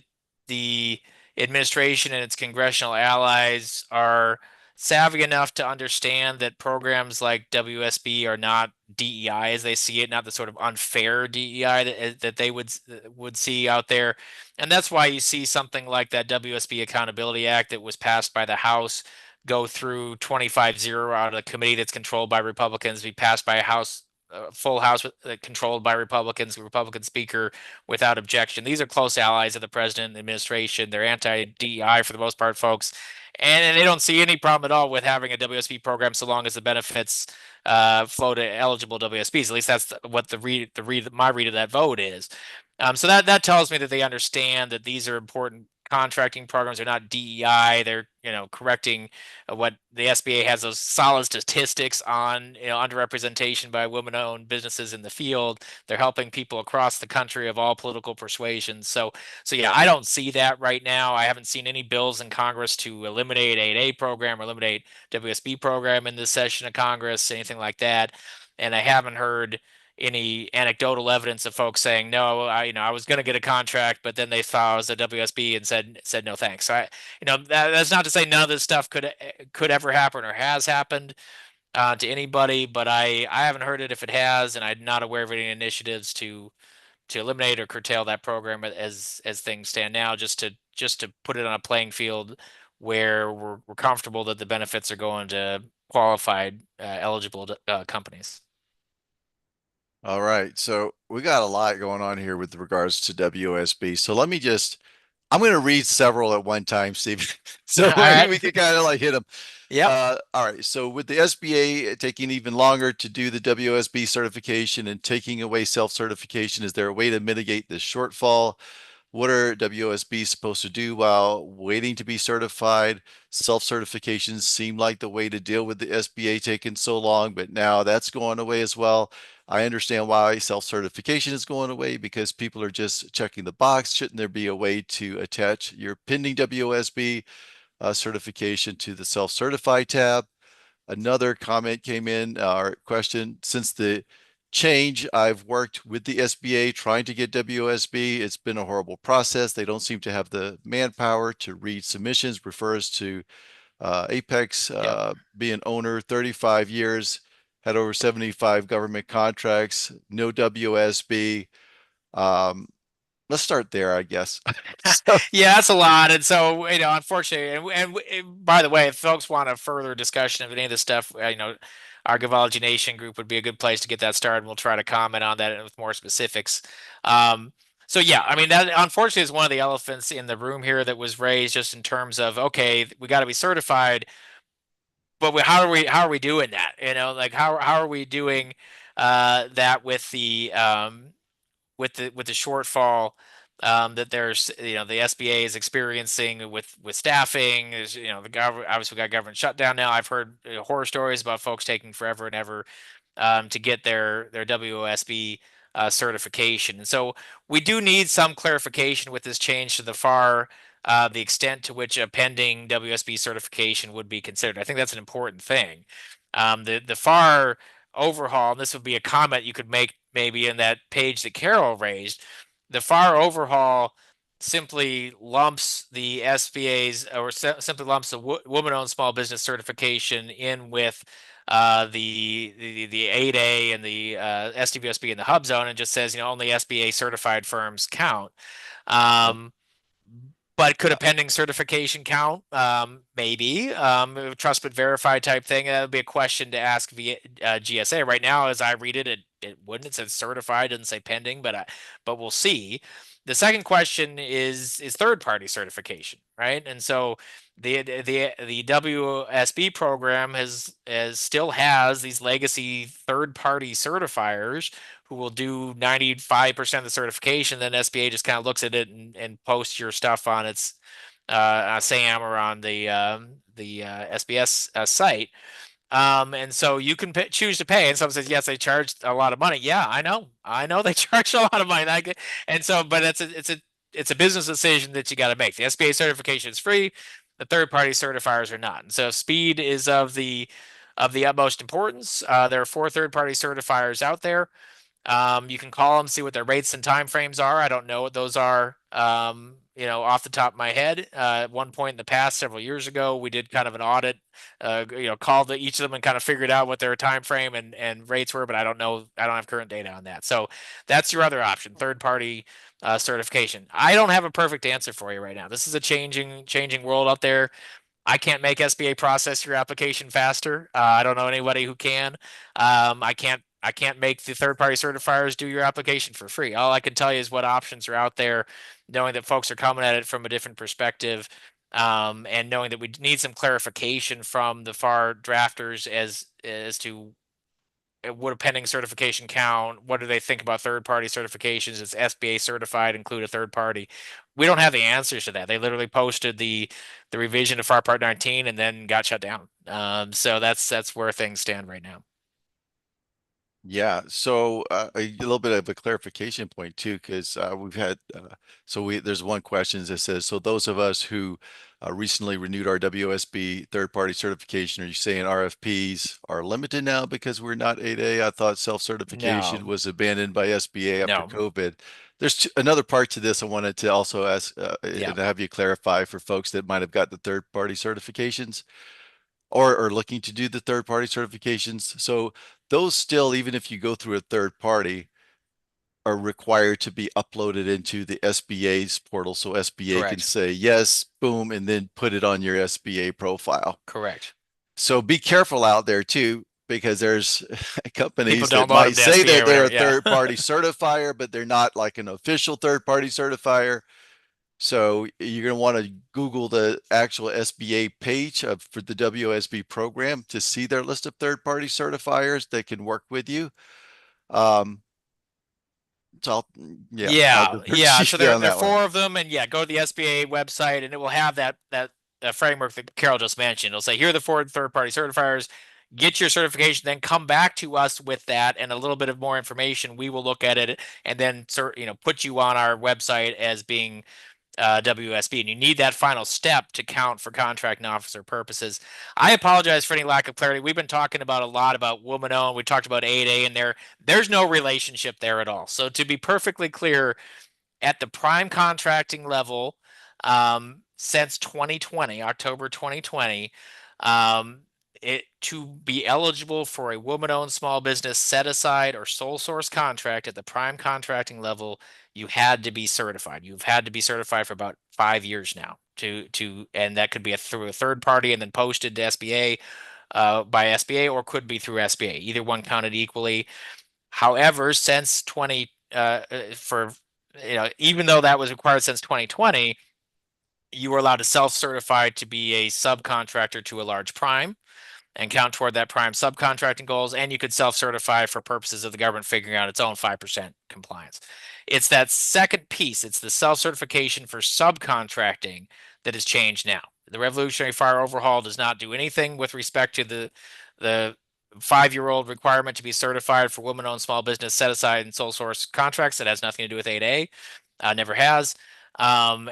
the administration and its congressional allies are savvy enough to understand that programs like WSB are not DEI as they see it, not the sort of unfair DEI that they would see out there. And that's why you see something like that WSB Accountability Act that was passed by the House go through 25-0 out of the committee that's controlled by Republicans, be passed by a House full House controlled by Republicans, Republican Speaker without objection. These are close allies of the president and the administration. They're anti-DEI for the most part, folks, and they don't see any problem at all with having a WSB program so long as the benefits flow to eligible WSBs. At least that's what my read of that vote is. So that tells me that they understand that these are important contracting programs. They're not DEI. They're correcting what the SBA has those solid statistics on underrepresentation by women-owned businesses in the field. They're helping people across the country of all political persuasions. So yeah, I don't see that right now. I haven't seen any bills in Congress to eliminate 8A program or eliminate WSB program in this session of Congress, anything like that. And I haven't heard any anecdotal evidence of folks saying no, I was going to get a contract, but then they saw I was a WSB and said no thanks. So that's not to say none of this stuff could ever happen or has happened to anybody, but I haven't heard it if it has, and I'm not aware of any initiatives to eliminate or curtail that program as things stand now, just to put it on a playing field where we're comfortable that the benefits are going to qualified eligible companies. All right. So we got a lot going on here with regards to WOSB. So I'm going to read several at one time, Steve. All So maybe right. we can kind of like hit them. Yep. All right. So with the SBA taking even longer to do the WOSB certification and taking away self-certification, is there a way to mitigate this shortfall? What are WOSB supposed to do while waiting to be certified? Self-certifications seem like the way to deal with the SBA taking so long, but now that's going away as well. I understand why self-certification is going away because people are just checking the box. Shouldn't there be a way to attach your pending WOSB certification to the self-certify tab? Another comment came in, or question, since the change, I've worked with the SBA trying to get WOSB. It's been a horrible process. They don't seem to have the manpower to read submissions, refers to Apex Yep. being owner, 35 years, had over 75 government contracts, no WSB. Um, let's start there, I guess. So, Yeah, that's a lot. And so, unfortunately, and by the way, if folks want a further discussion of any of this stuff, our Gavology Nation group would be a good place to get that started. We'll try to comment on that with more specifics. Um, so yeah, I mean, that unfortunately is one of the elephants in the room here that was raised just in terms of, okay, we got to be certified, but how are we doing that? Like how are we doing that with the shortfall that there's the SBA is experiencing with staffing is the government obviously we got government shutdown now. I've heard horror stories about folks taking forever and ever to get their WOSB certification. And so we do need some clarification with this change to the FAR, the extent to which a pending WSB certification would be considered. I think that's an important thing. The FAR overhaul, and this would be a comment you could make maybe in that page that Carol raised. The FAR overhaul simply lumps the SBA's or simply lumps the woman-owned small business certification in with the 8A and the SDVSB in the hub zone and just says only SBA certified firms count. Um, but could a pending certification count? Maybe. Trust but verify type thing. That would be a question to ask via GSA. Right now, as I read it, it wouldn't. It says certified, doesn't say pending, but we'll see. The second question is third party certification, right? And so the WSB program still has these legacy third party certifiers who will do 95% of the certification. Then SBA just kind of looks at it and posts your stuff on its SAM or on the SBS site. And so you can choose to pay. And someone says, yes, they charge a lot of money. Yeah, I know they charge a lot of money. And so, but it's a business decision that you got to make. The SBA certification is free. The third party certifiers are not. And so speed is of the utmost importance. There are 4 third party certifiers out there. You can call them, see what their rates and timeframes are. I don't know what those are off the top of my head. At one point in the past, several years ago, we did kind of an audit, called each of them and kind of figured out what their time frame and rates were, but I don't know, I don't have current data on that. So that's your other option, third party certification. I don't have a perfect answer for you right now. This is a changing world out there. I can't make SBA process your application faster. I don't know anybody who can. I can't make the third party certifiers do your application for free. All I can tell you is what options are out there, knowing that folks are coming at it from a different perspective, and knowing that we need some clarification from the FAR drafters as to would a pending certification count? What do they think about third party certifications? Is SBA certified include a third party? We don't have the answers to that. They literally posted the revision to FAR Part 19 and then got shut down. So that's where things stand right now. Yeah, so a little bit of a clarification point too, because we've had there's one question that says, so those of us who recently renewed our WSB third-party certification, are you saying RFPs are limited now because we're not 8A? I thought self-certification No, was abandoned by SBA after no, COVID. There's another part to this I wanted to also ask yeah, and have you clarify for folks that might have got the third-party certifications or are looking to do the third party certifications. So those still, even if you go through a third party, are required to be uploaded into the SBA's portal. So SBA can correct, say yes, boom, and then put it on your SBA profile. correct. So be careful out there too, because there's People companies don't that load them might to say SBA that or they're whatever. a Yeah, third party certifier, but they're not like an official third party certifier. So you're going to want to Google the actual SBA page for the WOSB program to see their list of third-party certifiers that can work with you. Um, so I'll yeah, defer yeah. to So you there on there are that one. four of them, and yeah, go to the SBA website, and it will have that framework that Carol just mentioned. It'll say here are the four third party certifiers. Get your certification, then come back to us with that and a little bit of more information. We will look at it and then put you on our website as being WSB, and you need that final step to count for contracting officer purposes. I apologize for any lack of clarity. We've been talking about a lot about woman owned. We talked about 8A, and there's no relationship there at all. So to be perfectly clear, at the prime contracting level, since 2020, October 2020, it to be eligible for a woman-owned small business set aside or sole source contract at the prime contracting level, you had to be certified. You've had to be certified for about 5 years now and that could be through a third party and then posted to SBA by SBA or could be through SBA. Either one counted equally. However, since 20 for even though that was required since 2020, you were allowed to self-certify to be a subcontractor to a large prime and count toward that prime subcontracting goals, and you could self-certify for purposes of the government figuring out its own 5% compliance. It's that second piece, it's the self-certification for subcontracting that has changed now. The Revolutionary Fire Overhaul does not do anything with respect to the 5-year-old requirement to be certified for women-owned small business set aside and sole source contracts. That has nothing to do with 8A. Never has. But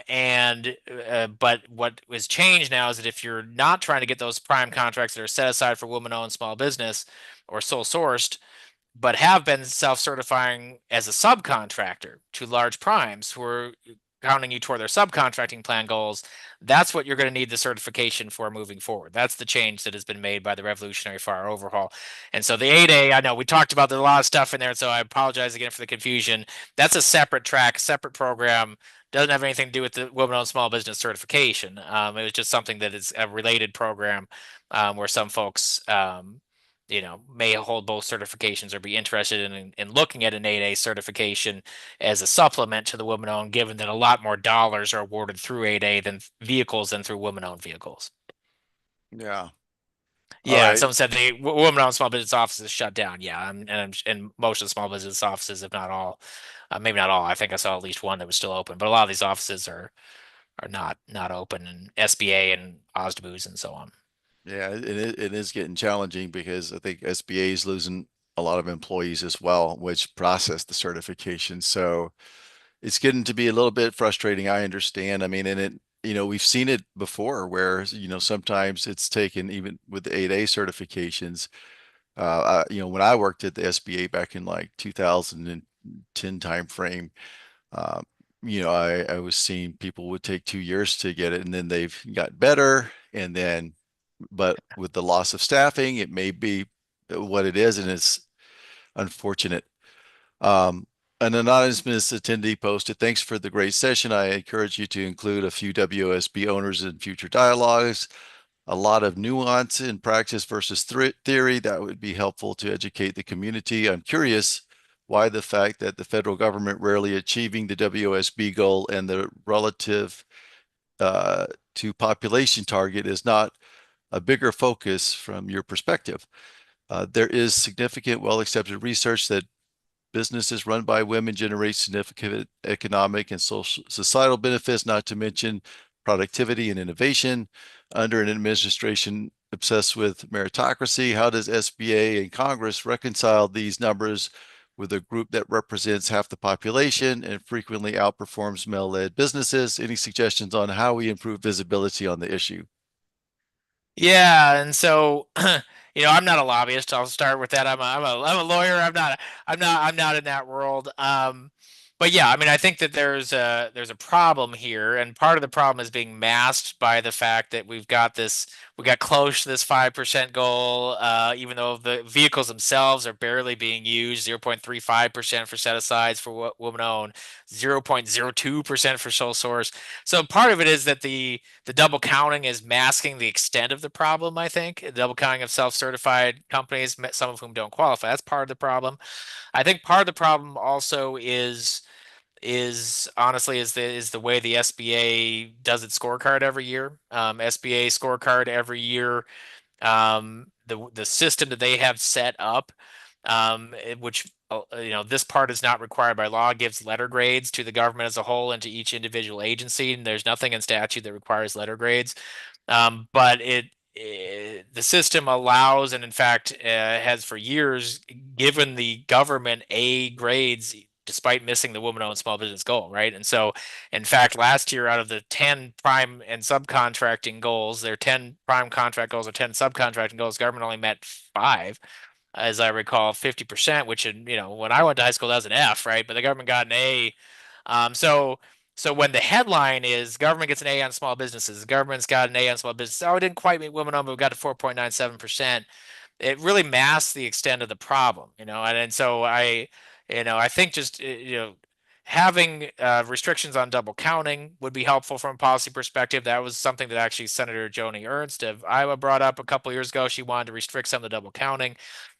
what was changed now is that if you're not trying to get those prime contracts that are set aside for women-owned small business or sole sourced, but have been self-certifying as a subcontractor to large primes who are counting you toward their subcontracting plan goals, that's what you're going to need the certification for moving forward. That's the change that has been made by the Revolutionary Fire Overhaul. And so the 8A, I know we talked about there's a lot of stuff in there, so I apologize again for the confusion. That's a separate track, separate program. Doesn't have anything to do with the women-owned small business certification. It was just something that is a related program where some folks may hold both certifications or be interested in looking at an 8A certification as a supplement to the woman owned, given that a lot more dollars are awarded through 8A than vehicles than through women owned vehicles. Yeah. All Yeah, and right. someone said the women owned small business offices shut down. Yeah, and most of the small business offices, if not all, maybe not all. I think I saw at least one that was still open, but a lot of these offices are not open, and SBA and OSDBUs and so on. Yeah, it is getting challenging because I think SBA is losing a lot of employees as well, which process the certification. So it's getting to be a little bit frustrating. I understand. I mean, and we've seen it before where, sometimes it's taken even with the 8A certifications. When I worked at the SBA back in like 2010 timeframe, uh, I was seeing people would take 2 years to get it, and then they've got better. And then, but with the loss of staffing, it may be what it is, and it's unfortunate. Um, an anonymous attendee posted, "Thanks for the great session. I encourage you to include a few WOSB owners in future dialogues. A lot of nuance in practice versus theory that would be helpful to educate the community. I'm curious why the fact that the federal government rarely achieving the WOSB goal and the relative uh, to population target is not a bigger focus from your perspective. There is significant, well-accepted research that businesses run by women generate significant economic and social societal benefits, not to mention productivity and innovation. Under an administration obsessed with meritocracy, how does SBA and Congress reconcile these numbers with a group that represents half the population and frequently outperforms male-led businesses? Any suggestions on how we improve visibility on the issue? Yeah, and so I'm not a lobbyist. I'll start with that. I'm a lawyer. I'm not in that world. But yeah, I mean, I think that there's a problem here, and part of the problem is being masked by the fact that we got close to this 5% goal, even though the vehicles themselves are barely being used, 0.35% for set asides for what women own, 0.02% for sole source. So part of it is that the double counting is masking the extent of the problem, I think. The double counting of self-certified companies, some of whom don't qualify. That's part of the problem. I think part of the problem also is honestly is the way the SBA does its scorecard every year. SBA scorecard every year, the system that they have set up, which this part is not required by law, gives letter grades to the government as a whole and to each individual agency, and there's nothing in statute that requires letter grades. But the system allows, and in fact has for years given the government A grades despite missing the woman-owned small business goal, right? And so, in fact, last year out of the 10 prime and subcontracting goals, their 10 prime contract goals or 10 subcontracting goals, government only met five, as I recall, 50%, which when I went to high school, that was an F, right? But the government got an A. So when the headline is government gets an A on small businesses, the government's got an A on small businesses. Oh, it didn't quite meet women on, but we got to 4.97%. It really masks the extent of the problem, and so I think just having restrictions on double counting would be helpful from a policy perspective. That was something that actually Senator Joni Ernst of Iowa brought up a couple years ago. She wanted to restrict some of the double counting.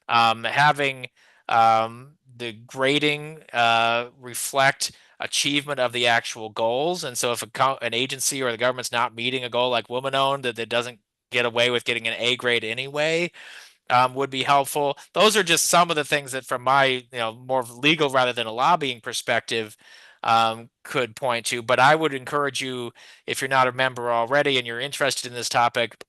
Having the grading reflect achievement of the actual goals. And so if an agency or the government's not meeting a goal like woman owned, that doesn't get away with getting an A grade anyway, would be helpful. Those are just some of the things that from my, more legal rather than a lobbying perspective, could point to. But I would encourage you, if you're not a member already and you're interested in this topic,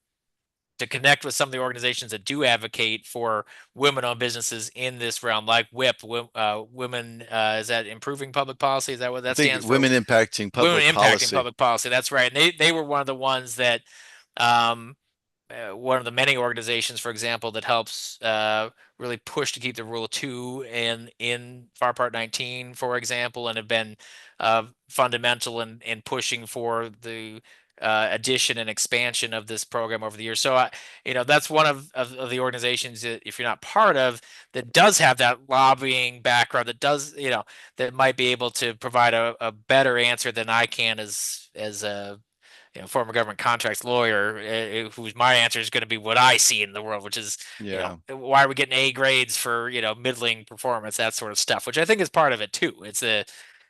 to connect with some of the organizations that do advocate for women-owned businesses in this realm, like Women, is that improving public policy? Is that what I that think stands for? women impacting Women public impacting policy. public policy. That's right. And they were one of the ones that um, one of the many organizations, for example, that helps really push to keep the rule of two in FAR Part 19, for example, and have been fundamental in pushing for the addition and expansion of this program over the years. So, that's one of the organizations that, if you're not part of, that does have that lobbying background, that does, that might be able to provide a better answer than I can as a former government contracts lawyer, whose my answer is going to be what I see in the world, which is, Yeah. why are we getting A grades for, middling performance, that sort of stuff, which I think is part of it too. It's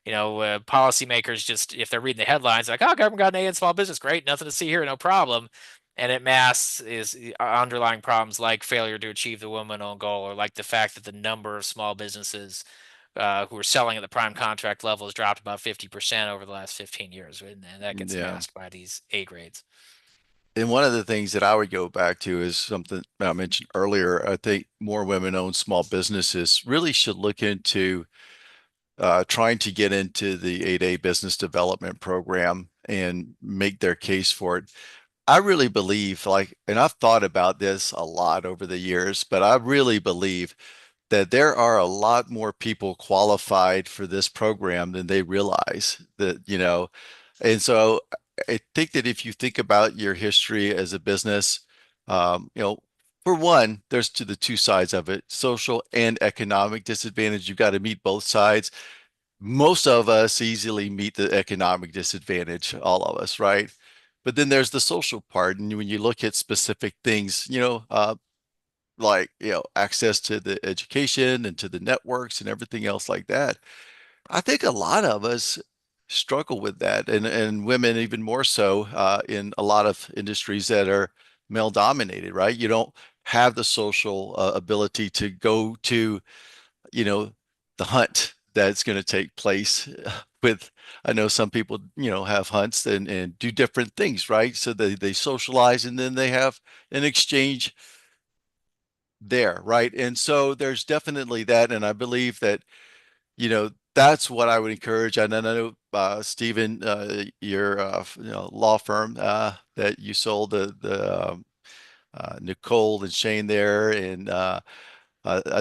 policymakers just, if they're reading the headlines, like, oh, government got an A in small business, great, nothing to see here, no problem. And it masks is underlying problems like failure to achieve the woman-owned goal, or like the fact that the number of small businesses who are selling at the prime contract level has dropped about 50% over the last 15 years, right? And that gets Yeah. masked by these A grades. And one of the things that I would go back to is something I mentioned earlier. I think more women-owned small businesses really should look into trying to get into the 8A business development program and make their case for it. I really believe, and I've thought about this a lot over the years, but I really believe that there are a lot more people qualified for this program than they realize that, and so I think that if you think about your history as a business, for one, there's to the two sides of it, social and economic disadvantage. You've got to meet both sides. Most of us easily meet the economic disadvantage, all of us, right? But then there's the social part. And when you look at specific things, like, access to the education and to the networks and everything else like that, I think a lot of us struggle with that, and women even more so in a lot of industries that are male dominated, right? You don't have the social ability to go to, you know, the hunt that's going to take place with, I know some people, have hunts and do different things, right? So they socialize and then they have an exchange there, right? And so there's definitely that. And I believe that, that's what I would encourage. And I know, Stephen, your law firm that you sold the Nicole and Shane there, and I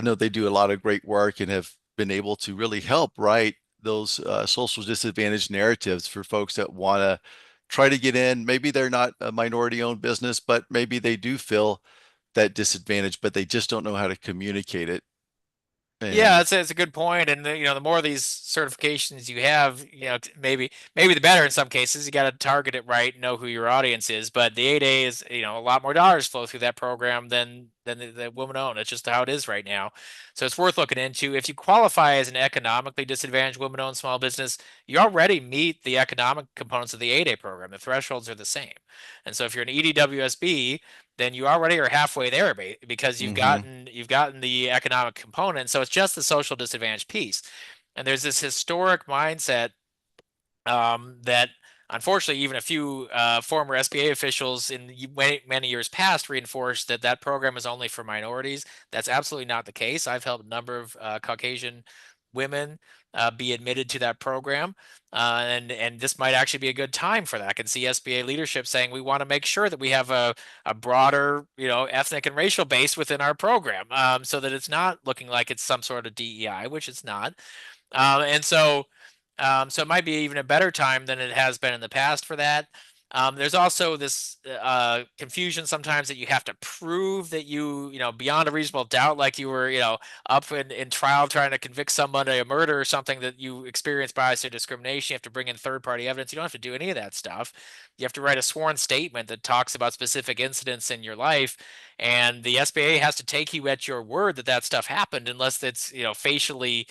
know they do a lot of great work and have been able to really help write those social disadvantage narratives for folks that want to try to get in. Maybe they're not a minority-owned business, but maybe they do feel that disadvantage, but they just don't know how to communicate it. Yeah, And it's a good point, and the more of these certifications you have, maybe the better in some cases. You got to target it right, know who your audience is. But the 8A is, a lot more dollars flow through that program than the woman owned. It's just how it is right now. So it's worth looking into. If you qualify as an economically disadvantaged woman owned small business, you already meet the economic components of the 8A program. The thresholds are the same, and so if you're an EDWSB, then you already are halfway there because mhm. you've gotten the economic component. So it's just the social disadvantage piece. And there's this historic mindset that unfortunately even a few former SBA officials in many years past reinforced that that program is only for minorities. That's absolutely not the case. I've helped a number of Caucasian women be admitted to that program, and this might actually be a good time for that. I can see SBA leadership saying we want to make sure that we have a broader, ethnic and racial base within our program, so that it's not looking like it's some sort of DEI, which it's not. And so it might be even a better time than it has been in the past for that. There's also this confusion sometimes that you have to prove that beyond a reasonable doubt, like you were, up in trial trying to convict someone of a murder or something, that you experienced bias or discrimination. You have to bring in third-party evidence. You don't have to do any of that stuff. You have to write a sworn statement that talks about specific incidents in your life, and the SBA has to take you at your word that that stuff happened, unless it's, facially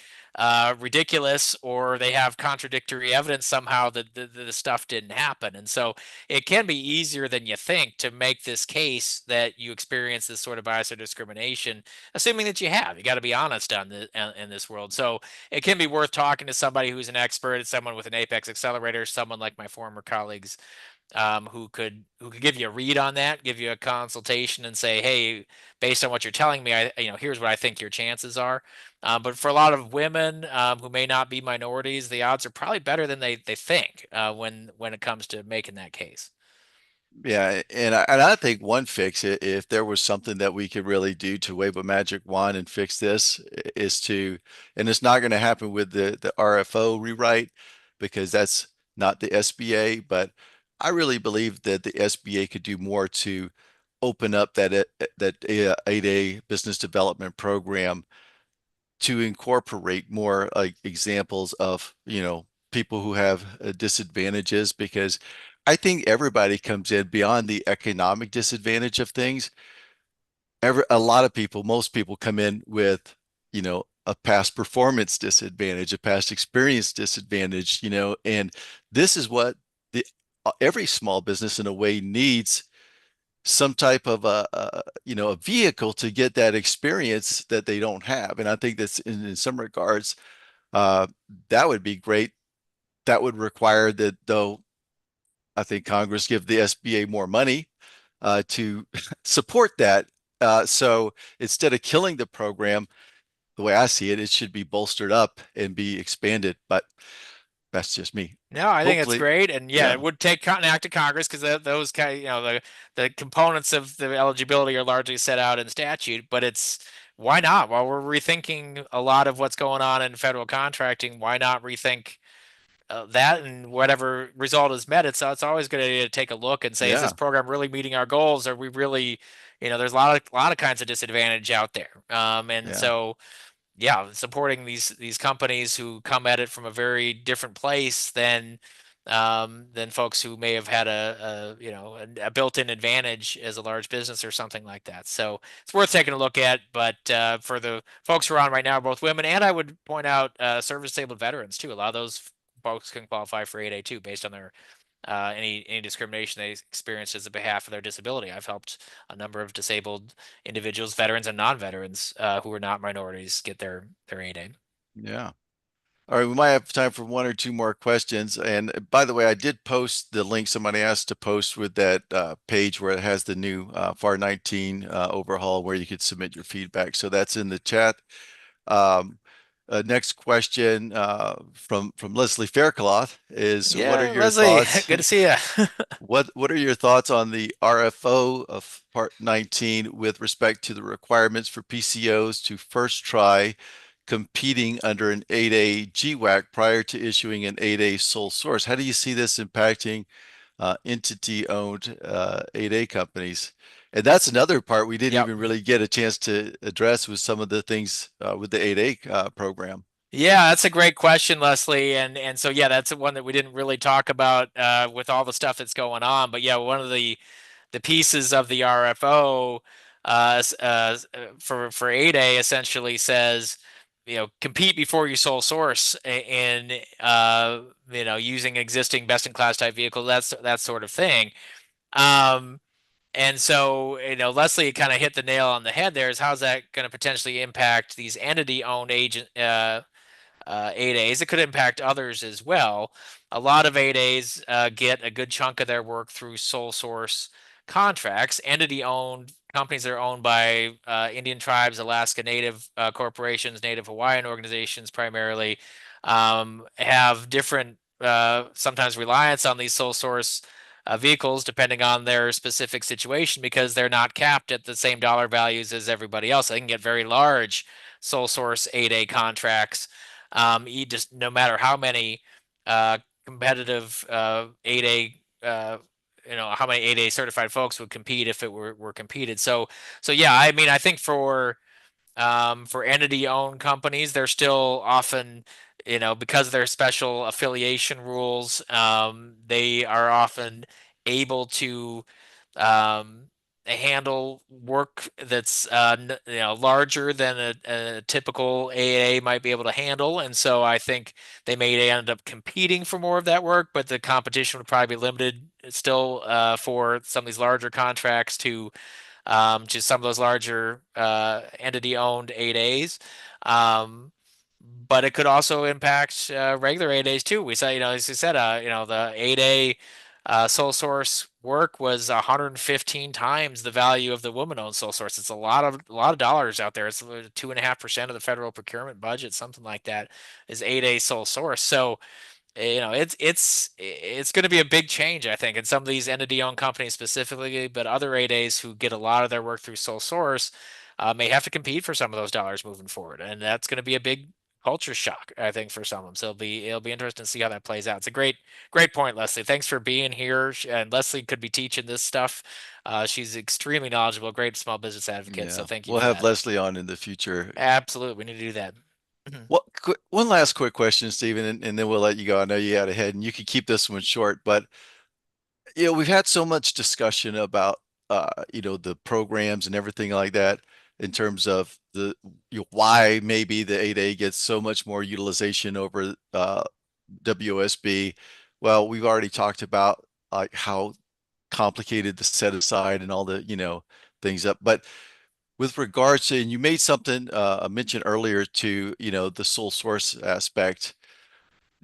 ridiculous, or they have contradictory evidence somehow that the stuff didn't happen. And so it can be easier than you think to make this case that you experience this sort of bias or discrimination, assuming that you have. You got to be honest on the in this world. So it can be worth talking to somebody who's an expert, someone with an Apex accelerator, someone like my former colleagues, who could give you a read on that, give you a consultation, and say, hey, based on what you're telling me, here's what I think your chances are. But for a lot of women who may not be minorities, the odds are probably better than they think when it comes to making that case. Yeah, and I think one fix, if there was something that we could really do to wave a magic wand and fix this, is to, and it's not going to happen with the RFO rewrite because that's not the SBA, but I really believe that the SBA could do more to open up that 8A business development program to incorporate more like examples of, people who have disadvantages, because I think everybody comes in beyond the economic disadvantage of things. A lot of people, most people come in with, a past performance disadvantage, a past experience disadvantage, and this is what the every small business in a way needs, some type of a vehicle to get that experience that they don't have. And I think that's in some regards, uh, that would be great. That would require that, though, I think Congress give the SBA more money to support that. So instead of killing the program, the way I see it, it should be bolstered up and be expanded. But that's just me. No, I think it's Hopefully, great, and yeah, yeah. it would take an act of Congress because those kind, the components of the eligibility are largely set out in statute. But it's why not? While we're rethinking a lot of what's going on in federal contracting, why not rethink that, and whatever result is met, it's always good to take a look and say, is this Yeah, program really meeting our goals? Are we really, there's a lot of kinds of disadvantage out there. And yeah, so yeah, supporting these companies who come at it from a very different place than folks who may have had a built-in advantage as a large business or something like that. So it's worth taking a look at. But for the folks who are on right now, both women and I would point out service-disabled veterans too. A lot of those folks can qualify for 8A too, based on their any discrimination they experienced as a behalf of their disability. I've helped a number of disabled individuals, veterans and non-veterans, who are not minorities, get their 8A. yeah. All right, we might have time for one or two more questions. And by the way, I did post the link somebody asked to post with that page where it has the new FAR 19 overhaul where you could submit your feedback. So that's in the chat. Um, Next question from Leslie Faircloth is, what are Yeah, your Leslie, thoughts? good to see you. What are your thoughts on the RFO of Part 19 with respect to the requirements for PCOs to first try competing under an 8A GWAC prior to issuing an 8A sole source? How do you see this impacting entity-owned 8A companies? And that's another part we didn't Yep. even really get a chance to address with some of the things with the 8A program. Yeah, that's a great question, Leslie. And so yeah, that's the one that we didn't really talk about with all the stuff that's going on. But yeah, one of the pieces of the RFO for 8A essentially says, compete before you sole source in using existing best in class type vehicle, that's that sort of thing. Um, and so, Leslie kind of hit the nail on the head there, is how's that going to potentially impact these entity owned agent 8As. It could impact others as well. A lot of 8As get a good chunk of their work through sole source contracts. Entity owned companies that are owned by Indian tribes, Alaska Native corporations, Native Hawaiian organizations primarily, have different, sometimes reliance on these sole source vehicles depending on their specific situation, because they're not capped at the same dollar values as everybody else. They can get very large sole source 8A contracts. You just, no matter how many competitive 8A, how many 8A certified folks would compete if it were competed. So yeah, I mean, I think for entity owned companies, they're still often, because of their special affiliation rules, they are often able to um, handle work that's larger than a typical AAA might be able to handle, and so I think they may end up competing for more of that work, but the competition would probably be limited still for some of these larger contracts to some of those larger entity-owned 8As. But it could also impact regular 8As too. We saw, as you said, the 8A sole source work was 115 times the value of the woman-owned sole source. It's a lot of dollars out there. It's 2.5% of the federal procurement budget, something like that, is 8A sole source. So it's going to be a big change, I think, in some of these entity-owned companies specifically, but other 8As who get a lot of their work through sole source may have to compete for some of those dollars moving forward, and that's going to be a big culture shock, I think, for some of them. So it'll be interesting to see how that plays out. It's a great point, Leslie. Thanks for being here. And Leslie could be teaching this stuff. She's extremely knowledgeable, great small business advocate. So Yeah, thank you we'll for have that. Leslie on in the future. Absolutely, we need to do that. One last quick question, Stephen, and then we'll let you go. I know you had ahead, and you can keep this one short, but we've had so much discussion about the programs and everything like that in terms of the why maybe the 8A gets so much more utilization over WOSB. Well, we've already talked about like how complicated the set aside and all the things up, but with regards to, and you made something a mention earlier to the sole source aspect.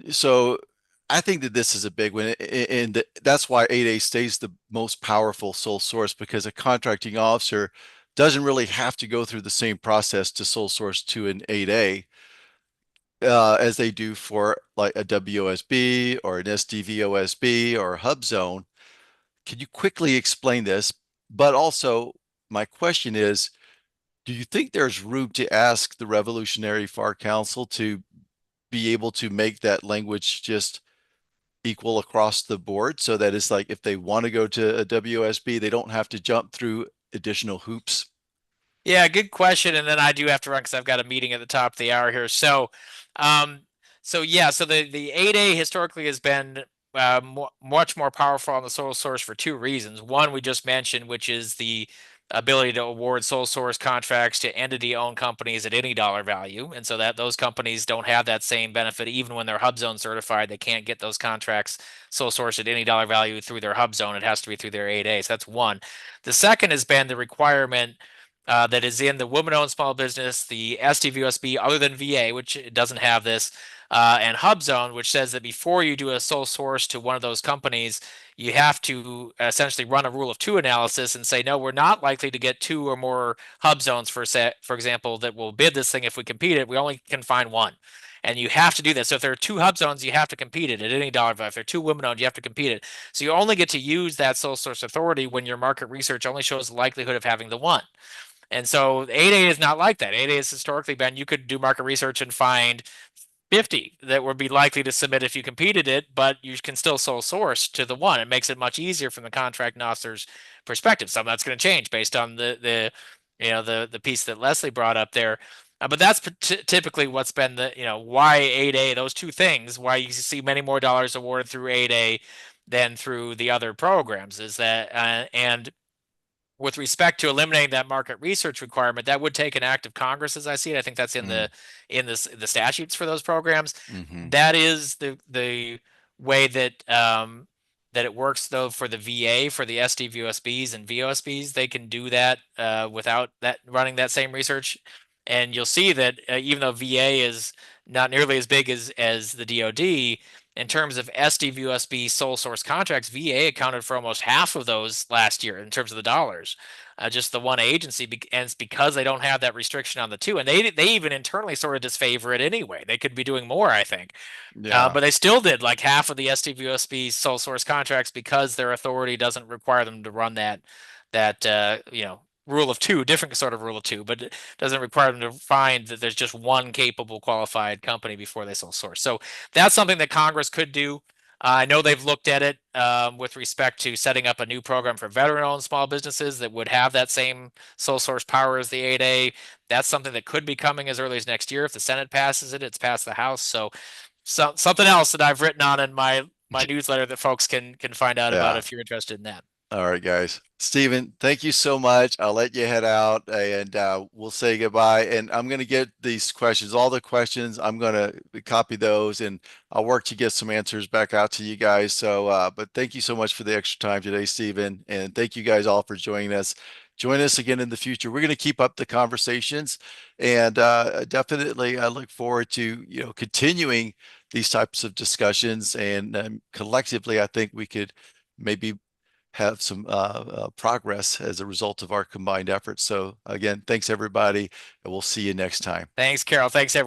So I think that this is a big one, and that's why 8A stays the most powerful sole source, because a contracting officer doesn't really have to go through the same process to sole source to an 8A as they do for like a WOSB or an SDVOSB or a hub zone. Can you quickly explain this? But also, my question is, Do you think there's room to ask the Revolutionary Far Council to be able to make that language just equal across the board so that it's like if they want to go to a WOSB, they don't have to jump through additional hoops? Yeah, good question. And then I do have to run because I've got a meeting at the top of the hour here. Um, so the 8A historically has been much more powerful on the sole source for two reasons. One, we just mentioned, which is the ability to award sole source contracts to entity-owned companies at any dollar value, and so that those companies don't have that same benefit even when they're hub zone certified. They can't get those contracts sole source at any dollar value through their hub zone. It has to be through their 8A. So that's one. The second has been the requirement that is in the woman-owned small business, the SDVOSB, other than VA, which doesn't have this, and Hub Zone, which says that before you do a sole source to one of those companies, you have to essentially run a rule of two analysis and say, no, we're not likely to get two or more hub zones for example, that will bid this thing if we compete it. We only can find one. And you have to do that. So if there are two hub zones, you have to compete it at any dollar value. If there are two women owned, you have to compete it. So you only get to use that sole source authority when your market research only shows the likelihood of having the one. And so 8A is not like that. 8A has historically been you could do market research and find 50 that would be likely to submit if you competed it, but you can still sole source to the one. It makes it much easier from the contract officer's perspective. Some of that's going to change based on the piece that Leslie brought up there. But that's typically what's been why 8A, those two things, why you see many more dollars awarded through 8A than through the other programs is that and with respect to eliminating that market research requirement, that would take an act of Congress, as I see it. I think that's in Mm, the statutes for those programs. hmm. That is the way that it works though for the VA, for the SDVOSBs and VOSBs. They can do that without that running that same research. And you'll see that even though VA is not nearly as big as the DoD, in terms of SDVOSB sole source contracts, VA accounted for almost half of those last year in terms of the dollars. Just the one agency, and it's because they don't have that restriction on the two, and they even internally sort of disfavor it anyway. They could be doing more, I think, Yeah. but they still did like half of the SDVOSB sole source contracts because their authority doesn't require them to run that rule of two, different sort of rule of two, but it doesn't require them to find that there's just one capable qualified company before they sole source. So that's something that Congress could do. I know they've looked at it with respect to setting up a new program for veteran-owned small businesses that would have that same sole source power as the 8A. That's something that could be coming as early as next year if the Senate passes it. It's passed the House, so something else that I've written on in my newsletter that folks can find out about Yeah. if you're interested in that. All right, guys. Stephen, thank you so much. I'll let you head out and we'll say goodbye. And I'm going to get these questions, all the questions. I'm going to copy those and I'll work to get some answers back out to you guys. So, but thank you so much for the extra time today, Stephen. And thank you guys all for joining us. Join us again in the future. We're going to keep up the conversations and definitely I look forward to, continuing these types of discussions. And collectively, I think we could maybe have some progress as a result of our combined efforts. So again, thanks everybody, and we'll see you next time. Thanks, Carol. Thanks, everyone.